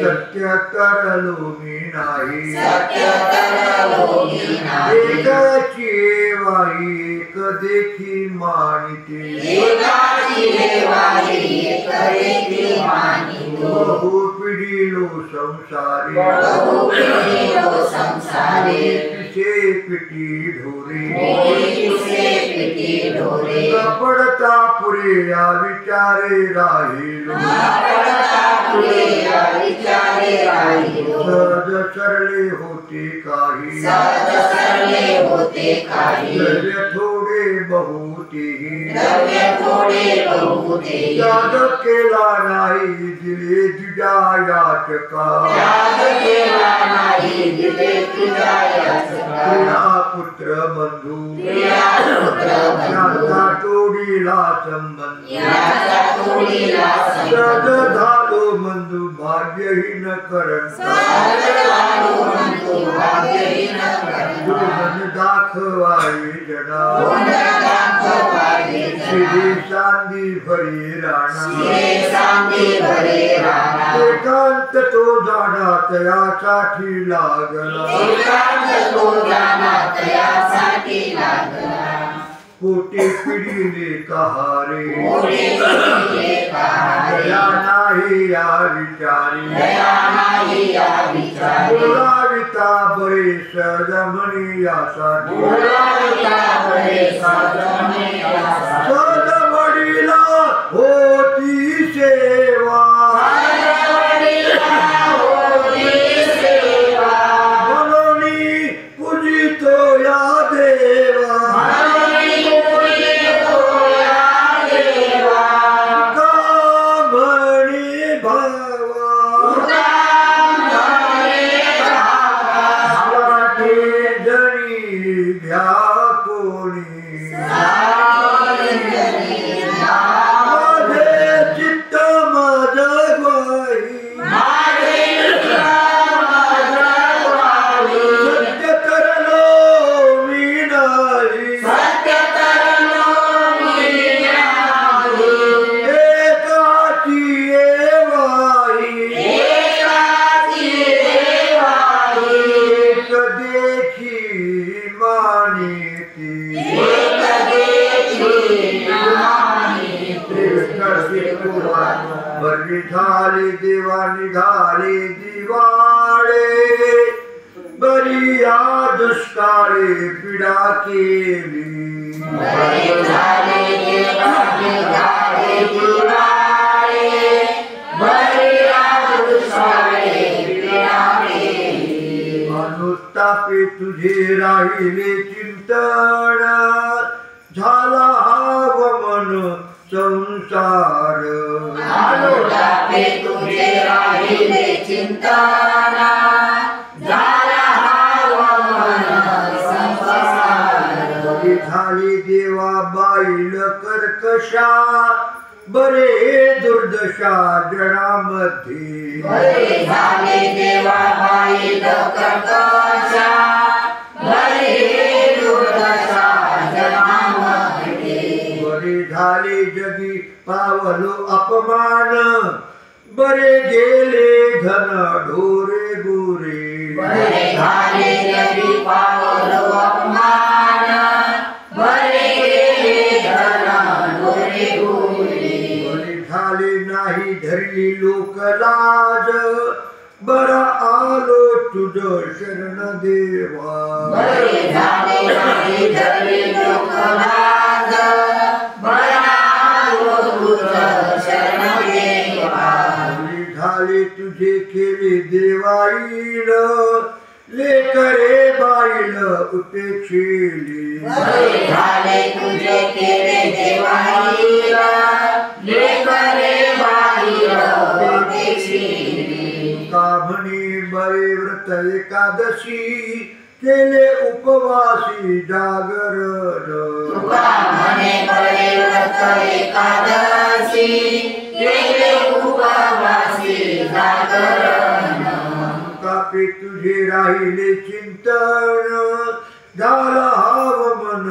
सत्य तरलो मी नाही एकाची वाही एक देखी मानिते बहु पिढीलो संसारी पिसे पिटी ढोरे पडता पुरे या विचारे राहिलो सहज सरले होते काही द्रव्य थोडे बहुतेही त्याग केला नाही दिले तुझ्या याचका तुझा पुत्र बंधू याचा तोडीला संबंध सहज झालो बंधू भाग्यहीन करण दोन दाखवाई जना श्री चांदी भरी राणा एकांत तो जाणा तयासाठी लागला पोटे पिढीले कहारे दया नाही या विचारी बोलाविता बरे सजमणी यासाठी सजमणीला होती सेवा म्हणून पूजितो या देवा निघाले देवा निघाले दिवाळे बरी या दुष्काळे पीडा केली अनुतापे तुझे राहिले चिंतन झाला हाव मन संसार अनुतापे तुझे राहिले चिंतन झाला हाव मन संसार बरी झाली देवा बाईल कर्कशा बरे दुर्दशा जनामध्ये बरे झाले देवा बाईल कर्कशा बरे दुर्दशा जनामध्ये बरे झाले जगी पावलो अपमान बरे गेले धन ढोरे गोरे बरे झाले जगी पावलो अपमान बरे गेले धन ढोरे गोरे बरे झाले नाही धरली लोक लाज बरा आलो तुझ शरण देवा बरे झाले नाही धरली लोक लाज बरा आलो तुझ शरण देवा झाले तुझे केले देवाईल लेकरे बाईल उपेक्षिली बरे झाले तुझे केले देवाईल लेकरे बाईल उपेक्षिली का म्हणे बरे व्रत एकादशी केले उपवासी जागरण तुका म्हणे बरे व्रत एकादशी केले उपवासी जागरण कापे तुझे राहिले चिंतन झाला हाव मन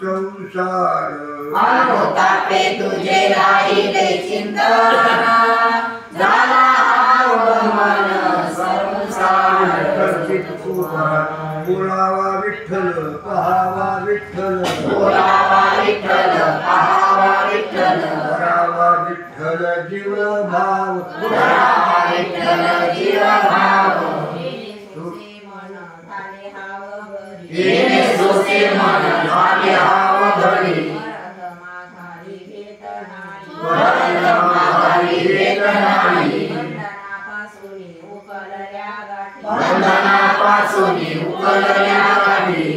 संसार अनुतापे तुझे राहिले चिंतन झाला हाव मन संसार बोलावा विठ्ठल पहावा विठ्ठल बोलावा विठ्ठल पहावा विठ्ठल करावा विठ्ठल जीव भाव करावा विठ्ठल जीव भाव येणे सोसे मन झाले हाव घरी परत माघारी घेत नाही बंधनापासून उकलल्या गाठी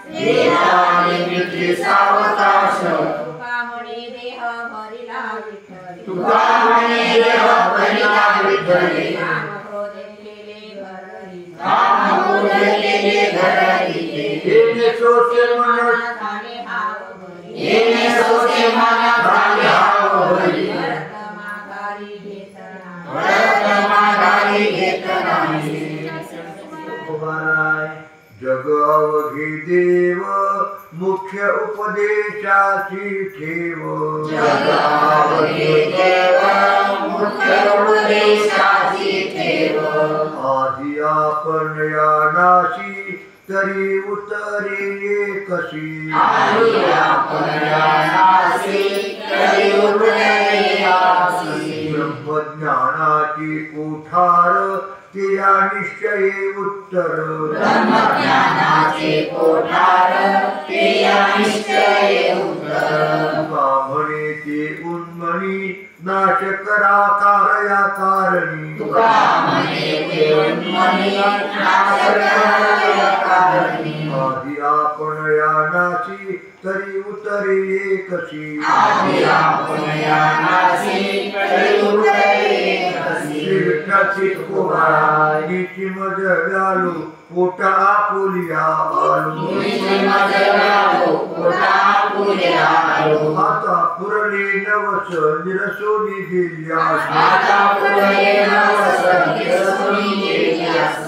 देताली मिठी सावकाश तुका म्हणे देह भरिला विठ्ठली काम क्रोध केले घरी येणे सोसे मन झाले हाव घरी परत माघारी घेत नाही जग अवघी देव मुख्य उपदेशाची ठेव जगावरी देव मुख्य उपदेशाची ठेव आधी आपण या नाशी तरी उतरे एकसी ब्रह्मज्ञानाची कोठार तिया निश्चये उत्तर म्हणे ते उन्मनी नाश करा कारया कारणी आधी आपण या नाशी तरी उतरे एकसी विठ्ठलची नीती मज व्यालू पोटा आपुलिया आता पुरले नवस निरसोनी गेल्या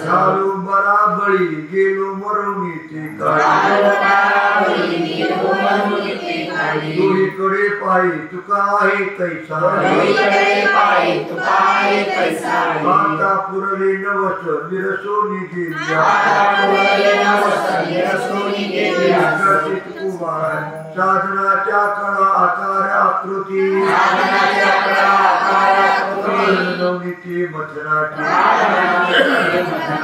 झालू बराबळी गेलो मरुनी ते दोहीकडे पायी तुका आहे कैसा आता पुरले नवस निरसोनी गेल्या साधनाच्या कळा आकार आकृती नवनीती मथनाची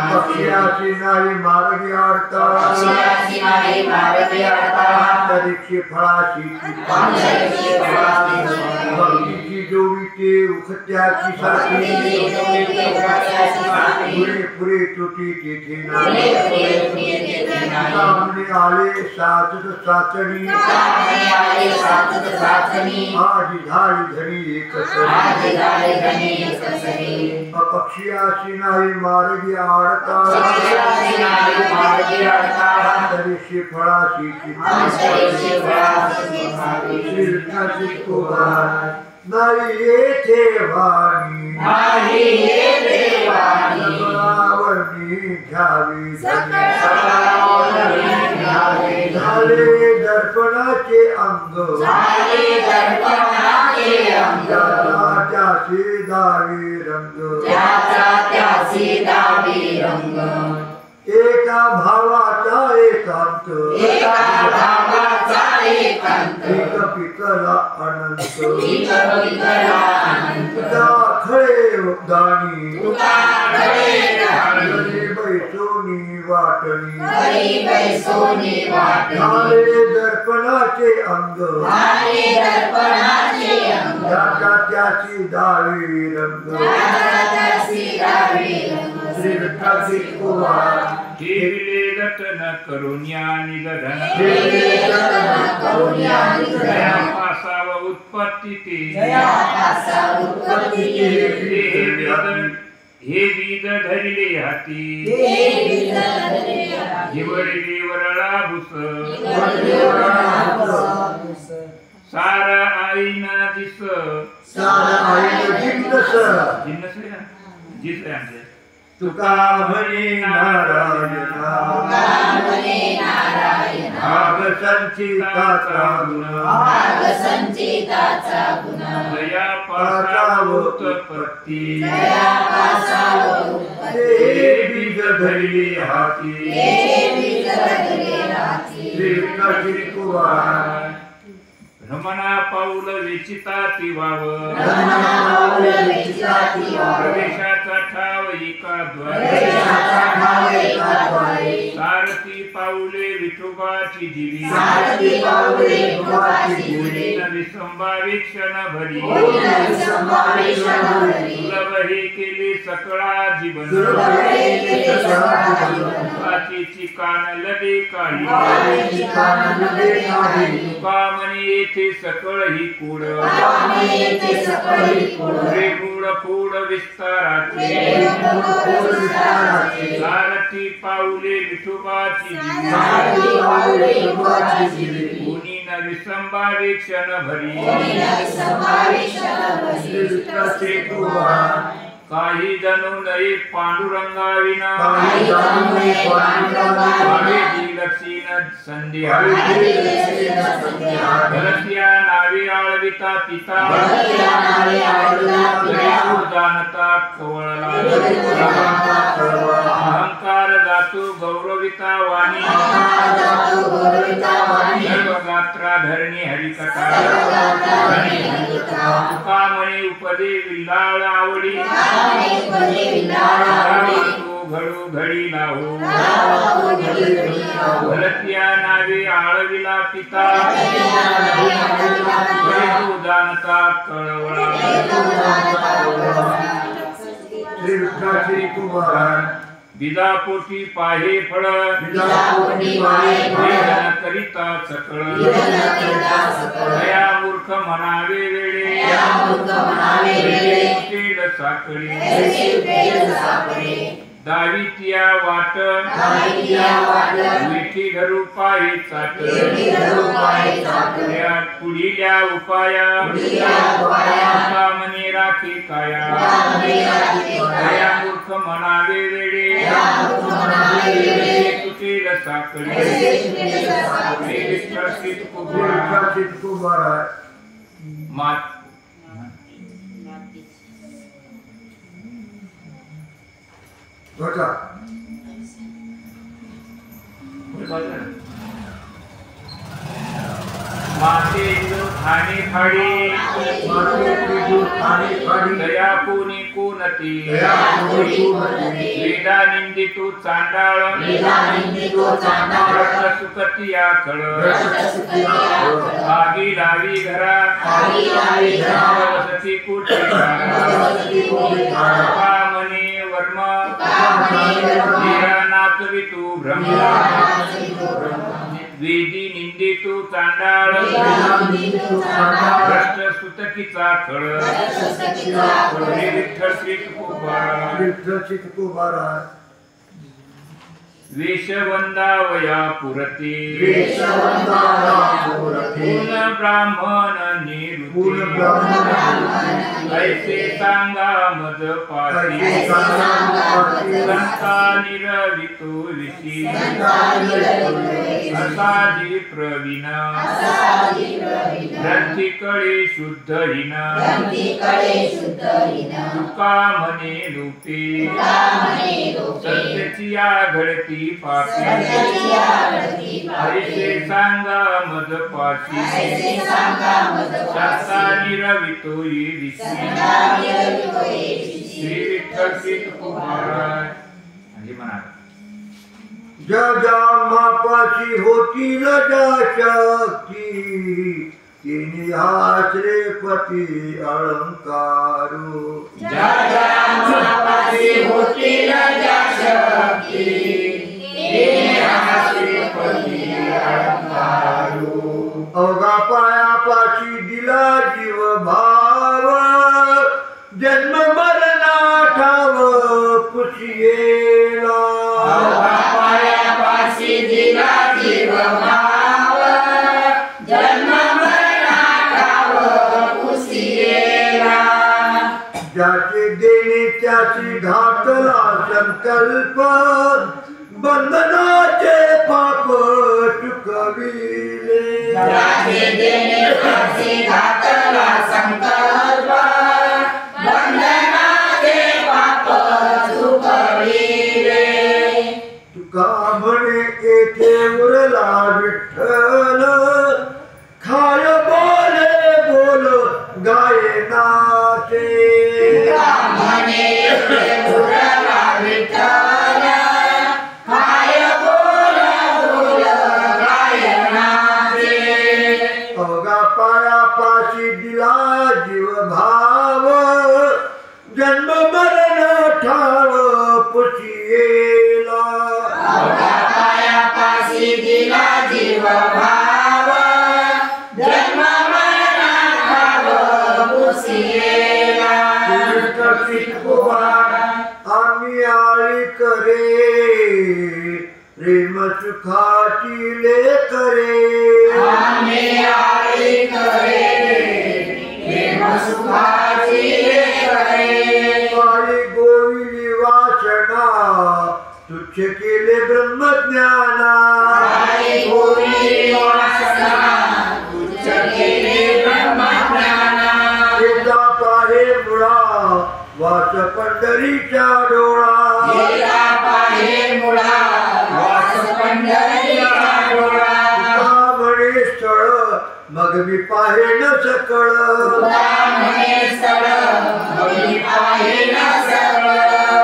पक्षाची नाही मार्गी आडता परीक्षे फळाची भक्तीची जोडी ते उखत्याची साथी पुरे पुरे तुटी तेथे सामने आले साचत साचणी आजी झाली घरी एकसरी अपक्षयाची नाही मार्गी आडता परीक्षे फळाची नाही येथे वाणी सकळावरणी घ्यावी झाले दर्पणाचे अंग त्याचे दावी रंग एका भावाचा एकांत एक पिकला अनंत खळे दाणी बैसोनी वाटणी झाले दर्पणाचे अंग त्याची दावी रंग श्री विठ्ठलची कुवार केविले रतन करुण्या निधन पासाव उत्पत्ती ते हे बीज धरिले हाती हिवळले वरळा भुस सारा आईना दिस जिस आमच्या तुका म्हणे नारायणा भाग संचिताचा गुण दया पासाव उत्पत्ती हे बीज धरिले हाती श्री विठ्ठलची कुवार रमणा पाऊल विचिता ती वाव प्रवेशाचा ठाव एका द्वारे सारथी पाऊले विठोबाची दिवी विसंभावी क्षण भरी दुर्लभ हे केले सकळा जीवन कान लदे काळी तुका म्हणे येथे सकळ ही कूड रे मूळ कूड विस्ताराचे सारथी पाऊले विठोबाची गुणी न विसंभावी क्षण भरी काही जणू नये पांडुरंगाविना लक्षी न संध्या भरतिया नावे आळविता पिता जाणता कवळला अवतार जातो गौरविता वाणी सर्व गात्रा धरणी हरिकथा तुका म्हणे उपदे विल्लाळ आवडी तू घडू घडी लावू भलत्या नावे आळविला पिता तू जाणता कळवळा श्री विठ्ठलाची कुमार बिदापोटी पाहे फळ वेदन करिता सकळ दया मूर्ख म्हणावे वेळे केड साखळी दावितिया वाट विठी धरू पायी चाट पुढिल्या उपाया मने राखी काया दया मूर्ख म्हणावे वेळे तुटेल साखळी विठ्ठलाची कुमार मात बघा माते खाणे फाडी दया कोणी कोणती वेदा निंदितो चांडाळ सुखती आखळ आगी लावी घरा वसती कुठे म्हणे वर्म नाचवी तू भ्रम वेदी निंदितो चांडाळ भ्रष्ट सुतकीचा खळ विठ्ठल श्री कुमार वेशवंदावया पुरती पूर्ण ब्राह्मण निवृत्ती ऐसे सांगा मज पासी संता निरवितो विशी असाजी प्रवीण ग्रंथी कळे शुद्ध हिन तुका म्हणे रूपे सत्याची घडती पापी ऐसे सांगा मज पासी शास्ता निरवितो विशी श्री विठ्ठल श्री कुमार म्हणा जगा मापाची होती लजा शक्ती तिने आश्रे पती अलंकारू जगा मापाची होती लजा शक्ती तिने आश्रे पती अलंकारू अवघा पायापाशी दिला जीव भाव जन्म मरणा ठाव पुशियेला पायापाशी दिला जीव भाव जन्म मरणा ठाव पुशियेला ज्याचे देणे त्याची घातला संकल्प बंधनाचे पाप चुकविले ज्याचे देणे त्याची घातला संकल्प बंधनाचे पाप चुकविले तुका म्हणे येथे उरला विठ्ठल खाय बोले बोल गाये नाचे म्हणे उरला विठ्ठल खाय बोल बोल गायनाचे अवघा पायापाशी दिला जीव भाव जन्म मरण ठाव पुशियेला पायापाशी दिला जीव भाव जन्म मरणा ठाव पुशियेला आम्ही आळी करे प्रेम सुखाची लेकरे आम्ही आळी करे प्रेम सुखाची लेकरे काळी गोविली वासना तुच्छ केले ब्रह्मज्ञाना काळी गोविली वासना तुच्छ केले ब्रह्मज्ञाना येता पाहे मुळा वास पंढरीच्या डोळा येता पाहे मग मी पाहेन सकळ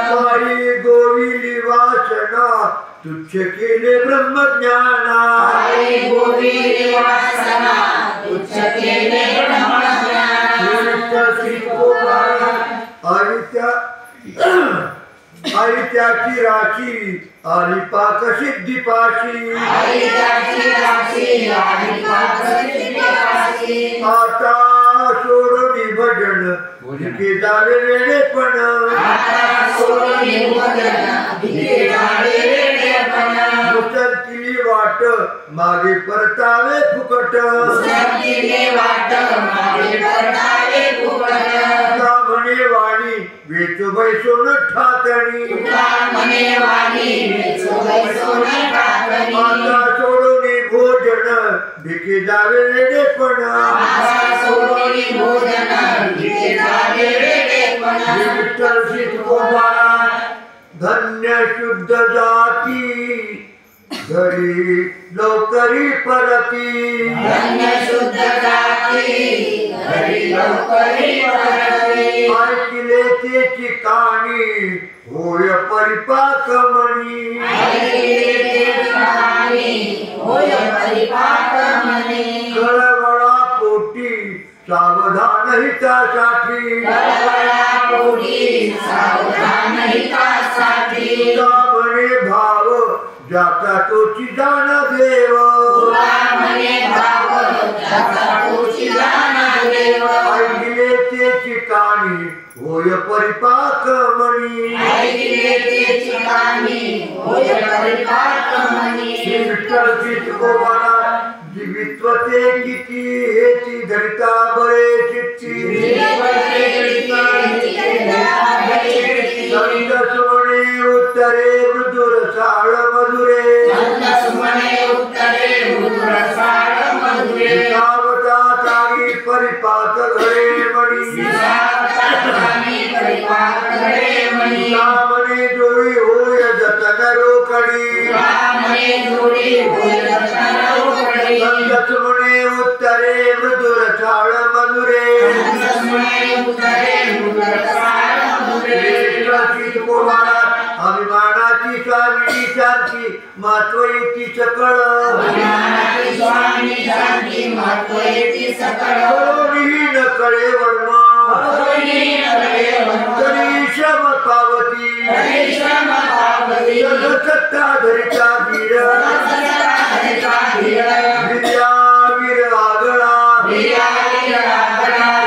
पायी गोविली वासना तुच्छ केले ब्रह्मज्ञाना आई त्याची राशी आली पाक सिद्धी आता सोडून भजन भिके झाले वेडेपण मुसलतीली वाट मागे परतावे फुकट म्हणे वाणी वेचो बैसोन ठाकणी आता सोडून भोजन भिके जावे वेडेपण विठ्ठल शितकोबा धन्य शुद्ध जाती घरी लवकरी परती ऐकले ते ठिकाणी होय परिपाक मणी कळवळा पोटी सावधान हितासाठी म्हणे भाव ज्याचा तोची जाण देव ऐकले ते ठिकाणी होय परिपाक मणी विठ्ठल शितकोबाला जीवित्वते किती हेची धरिता बळे चित्ती संतसुमणे उत्तरे मृदुर साळ मधुरे सावता तागी परिपाक घडे मणी सामने जोडी होय जतन रोकडी संतसुमणे उत्तरे मृदुर साळ मधुरे अभिमानाची स्वामी शांती महत्व येती सकळ न कळे वर्म तरी श्रम पावती सत्ता धरिता वीर वीर आगळा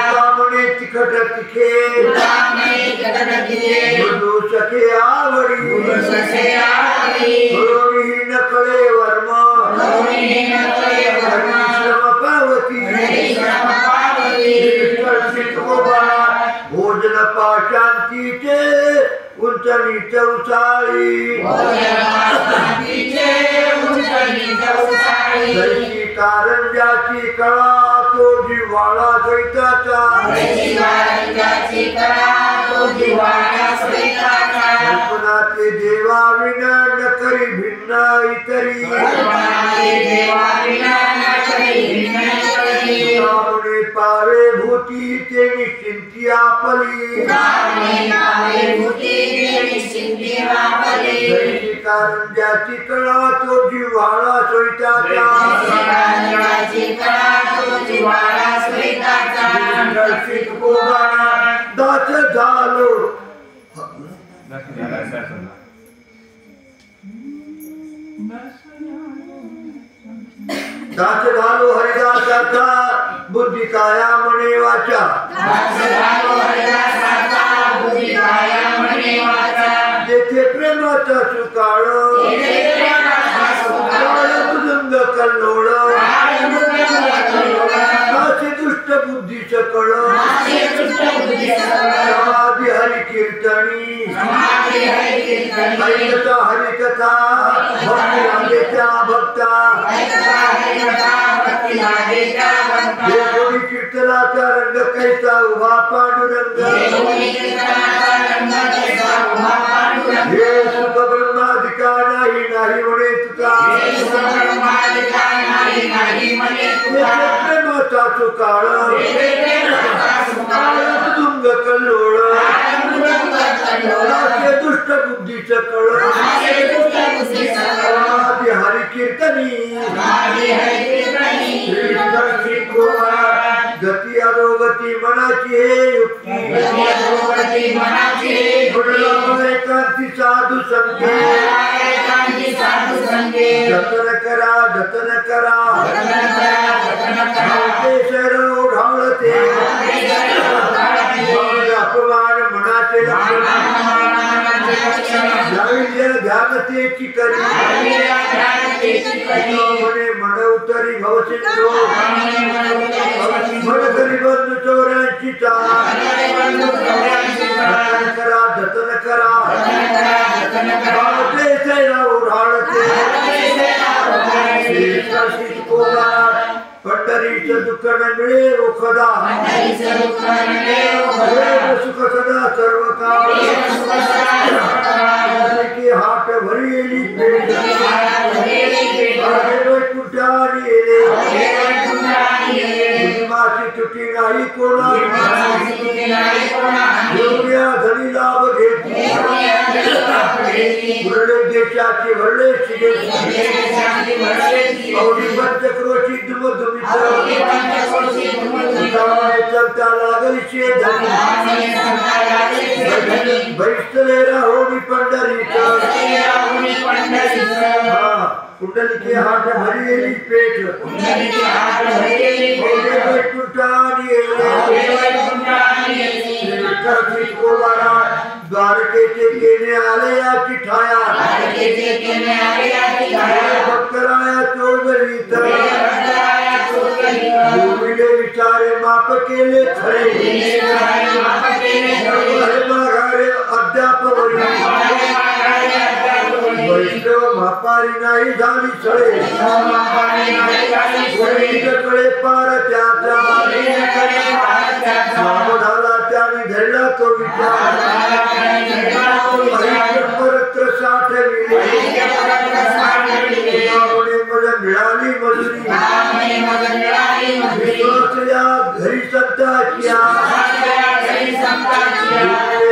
सामने तिखट तिखे मृदू सखे आवडी न कळे वर्म श्रम पावती भोजन पाशांतीचे उंचणी चौसाळी जैसी कारंजाची कळा तो जिव्हाळा सैताचा कल्पनाचे देवा विना न करी भिन्न इतरी सामने पावे भूती ते निश्चिंती आपली जैसी कारंजाची कळा तो जिव्हाळा सैताचा दास झालो दास झालो हरिदासाचा बुद्धी काया म्हणे वाचा जेथे प्रेमाचा सुकाळ मृदुंग कल्लोळ असे दुष्ट बुद्धी सकळ समाधी हरि कीर्तनी ऐकता हरिकथा भक्ती लागेच्या भक्ता कोणी कीर्तनाचा रंग कैसा उभा पांडुरंग हे सुख ब्रह्माधिका नाही म्हणे तुका कीर्तनी गती अधोगती मनाची हे युक्ती एकांती साधू संगे जतन करा शहर ओढावळते अपमान मनाचे ध्यानतेची करी म्हणे मन उतरी भवसिंधो मन करी बंधू चोरांची जतन करा ओढाळते पंढरीचं दुःख मिळे रोखदा सुख सदा सर्व काळ हात भरलेली कुठारी माझी तुटी नाही कोणा धनी लाभ घेतली देशाची भरले पंचक्रोशी चलता लागली बैसलेला होणी पंढरीचा कुंडली के हाथ भरलेली पेट द्वारकेचे केने आले या चिठाया भक्तराया चौधरी भूमिले विचारे माप केले खरे माघारे अद्याप वैष्णव मापारी नाही झाली छळे कळे पार त्याचा झाला त्याने धरला तो विचार परत्र साठविले मिळाली मजुरी घरी सत्ताची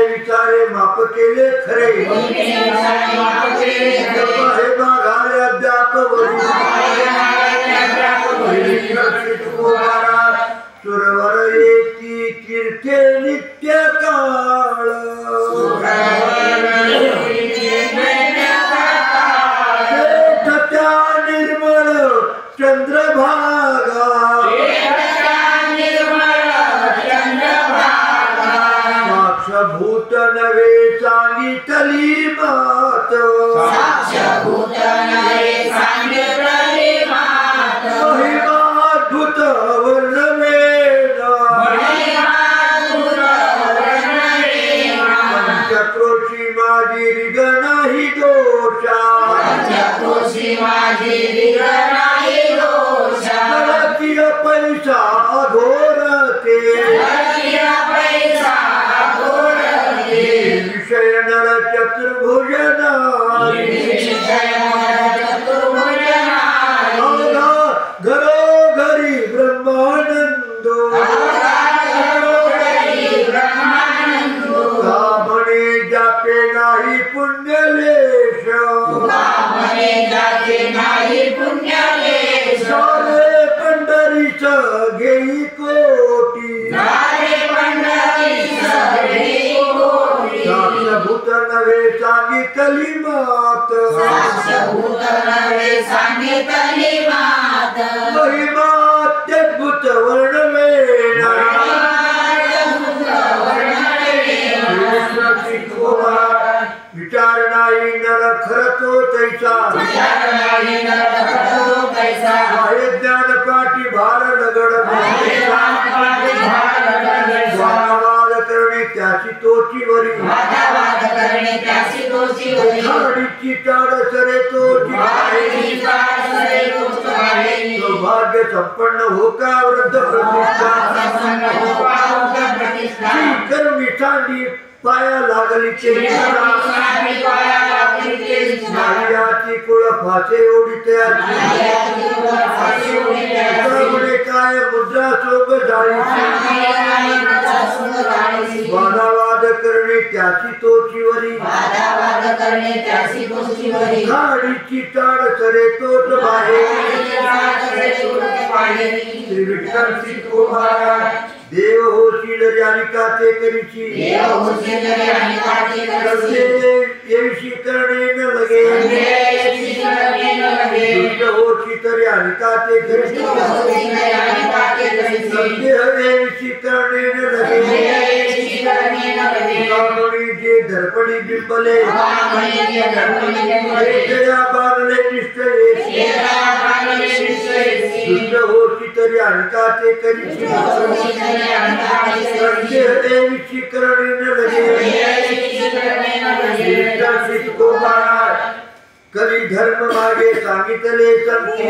विचारे माप केले खरे माघारे अद्याप सुरवर येती कीर्ते नित्य काळ त्या निर्मळ चंद्रभागा साक्षभूत नवे सांगितली मात महिमाद्भुत वर्णवेद पंचक्रोशी माझी रिग नाही दोषा नरकीय पैसा अघोरते विषय नर चतुर्भुजना घरोघरी ब्रह्मानंदो म्हणे जापे नाही पुण्यलेश सारे पंढरीच घेई कोटी साक्षभूत नवे सांगितली मात महिमात्यद्भुत वर्णवेद विचार नाही नर खर तो तैसा ज्ञान पाठी भार लगड वाद करणे त्याची तोची वरी खाडीची चाड सरे तोची सौभाग्य संपन्न हो का वृद्ध प्रतिष्ठा करुणी सांडी पाया लागली नारियाची कुळ फासे ओढीते काय मुद्रा सोब जाळी वादावाद करणे त्याची तोचीवरी वादावाद करणे त्याची गोष्टीवरी गाडीची टाळ सरे तोच बाहेर श्री विठ्ठल सिद्धो महाराज देव होशी जरी आणि काते करीची येशी करणे न लगे दुष्ट होशी तरी आणि काते करीची येशी करणे न लगे जे दर्पणी बिंबले बांधले निष्ठये दुष्ट होशी तरी आणि काते करीची करणे न लगे कली धर्म मागे सांगितले संती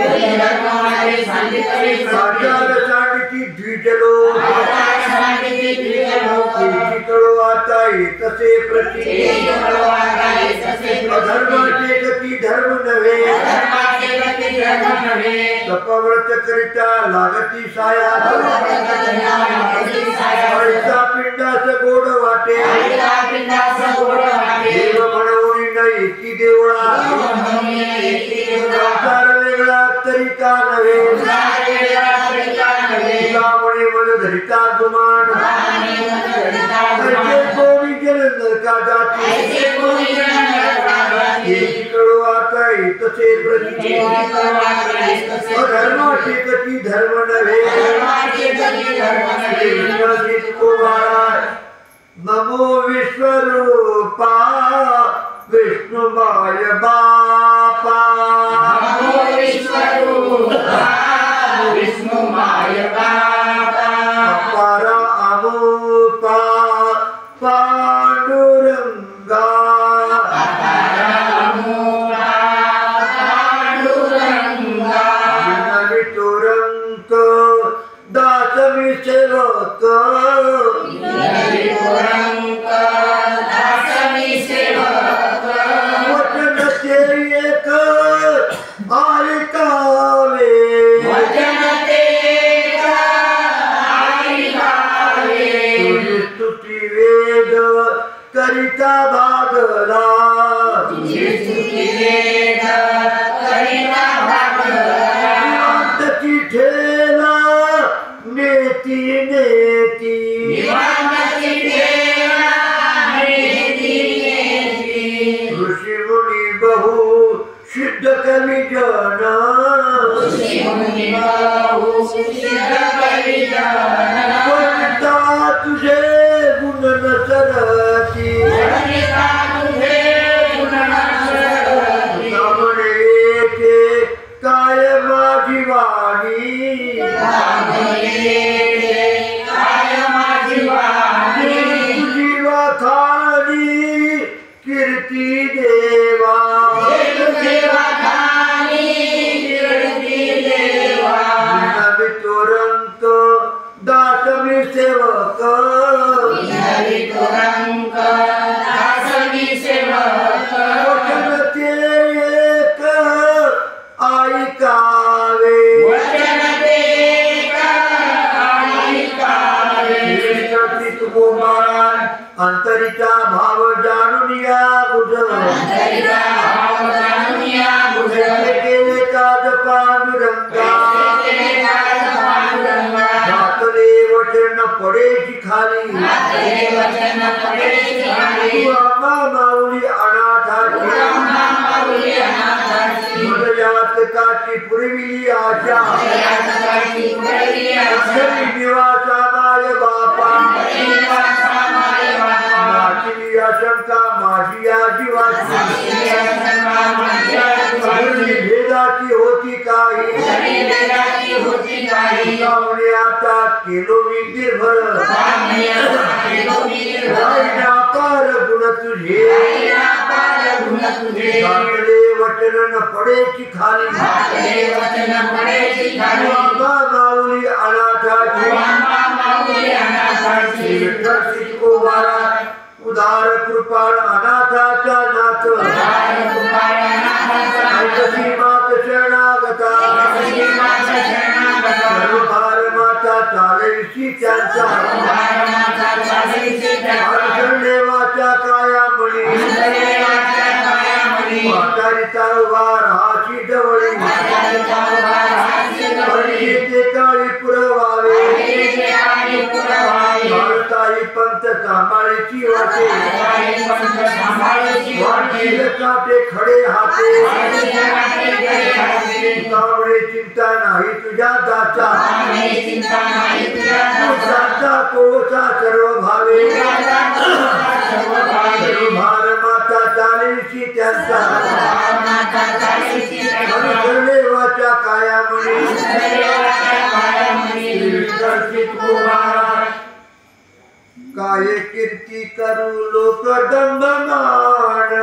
आचार सांगितली द्विजलो कळो आता येतसे प्रती अधर्माचे गती धर्म नव्हे तपव्रत करिता लागती साया पिंडास गोड वाटे देव म्हणून नाही की देवळा संसार वेगळा तरी का नव्हे त्यामुळे मन धरिता गुमान कोणी गेलं नरका जाती कळो आता येतसे प्रती अधर्माचे गती धर्म नव्हे नमो विश्वरूपा विष्णुमाय बापा नमो विश्वरूपा विष्णुमाय बापा अपारा अमोपा पांडुरंगा विनावितुरंक दासमी सेवक वचन ते एक ऐकावे तुझी स्तुती वेद करिता भागला निवांतची ठेला नेती नेती ऋषी मुनी बहु सिद्ध कवी जन वनिता तुझे गुण नसरती सामने काय माझी वाणी जीवा खाणी कीर्ती देवा विनावितुरंक दासमी सेवक वचन ते एक ऐकावे अंतरिचा भाव जाणून या बुझ केले काज पांडुरंगा घातले वचन पडेची खाली आम्हा माऊली अनाथाची मदयातकाची पुरविली आशा निवासा माय बापा नाचली आशंका माझी या जीवाची भेदाची होती काही गावणे आता केलो मी निर्भर अपार गुण तुझे घातले वचन न पडेची खाली माऊली अनाथाची विठ्ठल सिद्धो महाराज उदार कृपाळ अनाथाचा नाथ ऐकशी मात शरणागता सर्व भार माता चालविषयी त्यांचा देवाच्या कायामणी म्हातारीचा उभा राहाशी जवळी ते काळी पुरवावे भारताई पंत सांभाळीची वाटे वाटील काटे खडे हाते त्यामुळे चिंता नाही तुझ्या दाचा दाचा कोसा सर्व भावे भार माता चालीशी त्यांचा देवाच्या कायामणी काय कीर्ती करू लोक दंभमान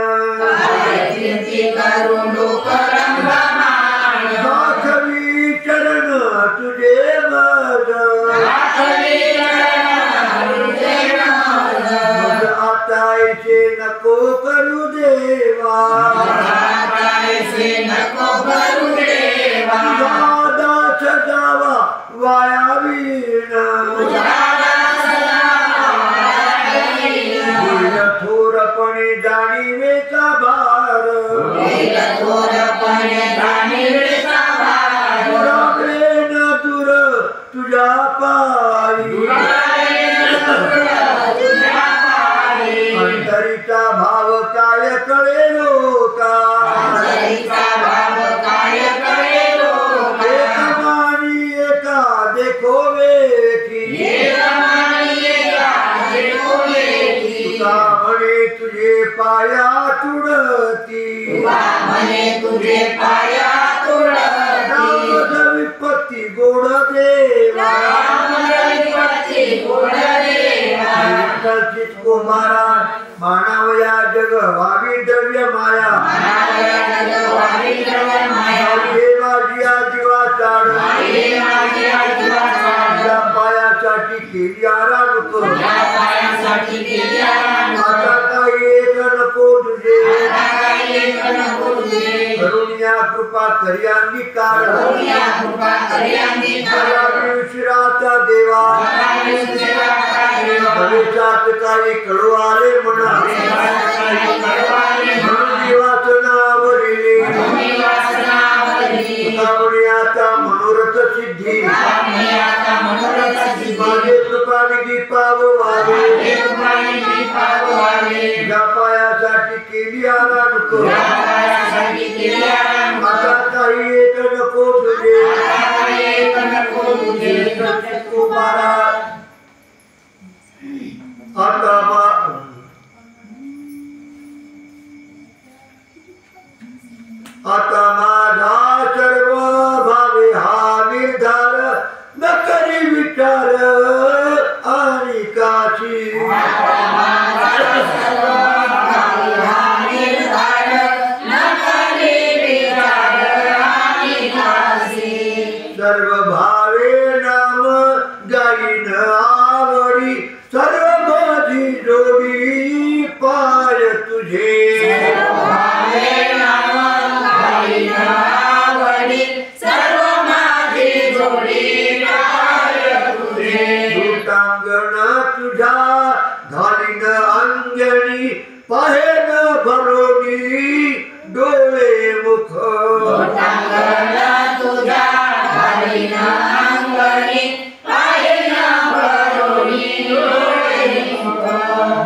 दाखवी चरण तुझे मग आता ऐसे नको करू देवा दादा सजावा वायावीण थोरपणे जाणीवेचा भार दुरावेन दूर तुझ्या पायी अंतरीचा भाव काय कळे लोका एकमानी एका देखोवे की तुका म्हणे तुझे पाया तुडती विपत्ती गोड देवा कुमारा मानव या जग वावी द्रव्य माया हे माझी जीवा चाड या पायासाठी केली आराधक आता काही एक नको तुझे करुण्या कृपा करी अंगीकार उशिराचा देवा भविष्यात काही कळू आले म्हणा निवासनावरी आता मनोरथ सिद्धी माझे कृपा निधी पाववावे या पायासाठी केली आराधक आता काही एक नको तुझे कुमारा आता माझा सर्व भावे हा निर्धार न करी विचार आणि काशी सर्व भावे नाम गाईन आवडी सर्व माझी जोडी पाय तुझे दूतांगण तुझ्या धालीन अंगणी पाहेन भरोनी डोळे मुख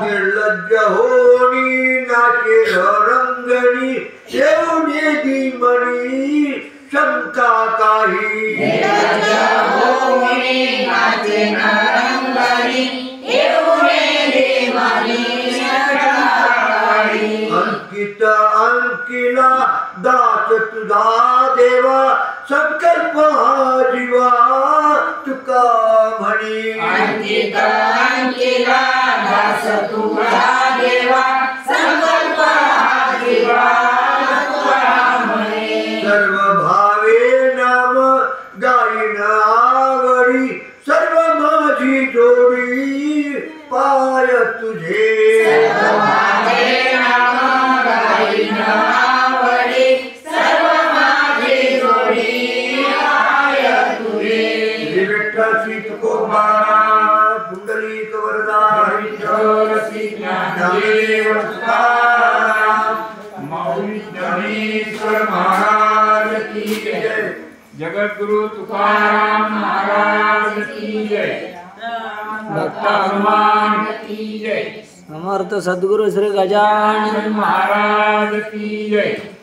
निर्लज्ज होनी नाचे रंगणी शेवणे दिमणी शंका काही अंकित अंकिला दास तुझा देवा संकल्प हा जीवा तुका म्हणी सर्व भावे नाम गाईन आवडी सर्व माझी जोडी पाय तुझे विठ्ठल श्री तुकोबा तुकाराम पुंडलिक वरदा विठ्ठल श्री ज्ञानदेव तुकाराम माऊली ज्ञानेश्वर महाराज की जय जगद्गुरु तुकाराम महाराज की जय भक्त हनुमान की जय समर्थ सद्गुरु श्री गजानन महाराज की जय।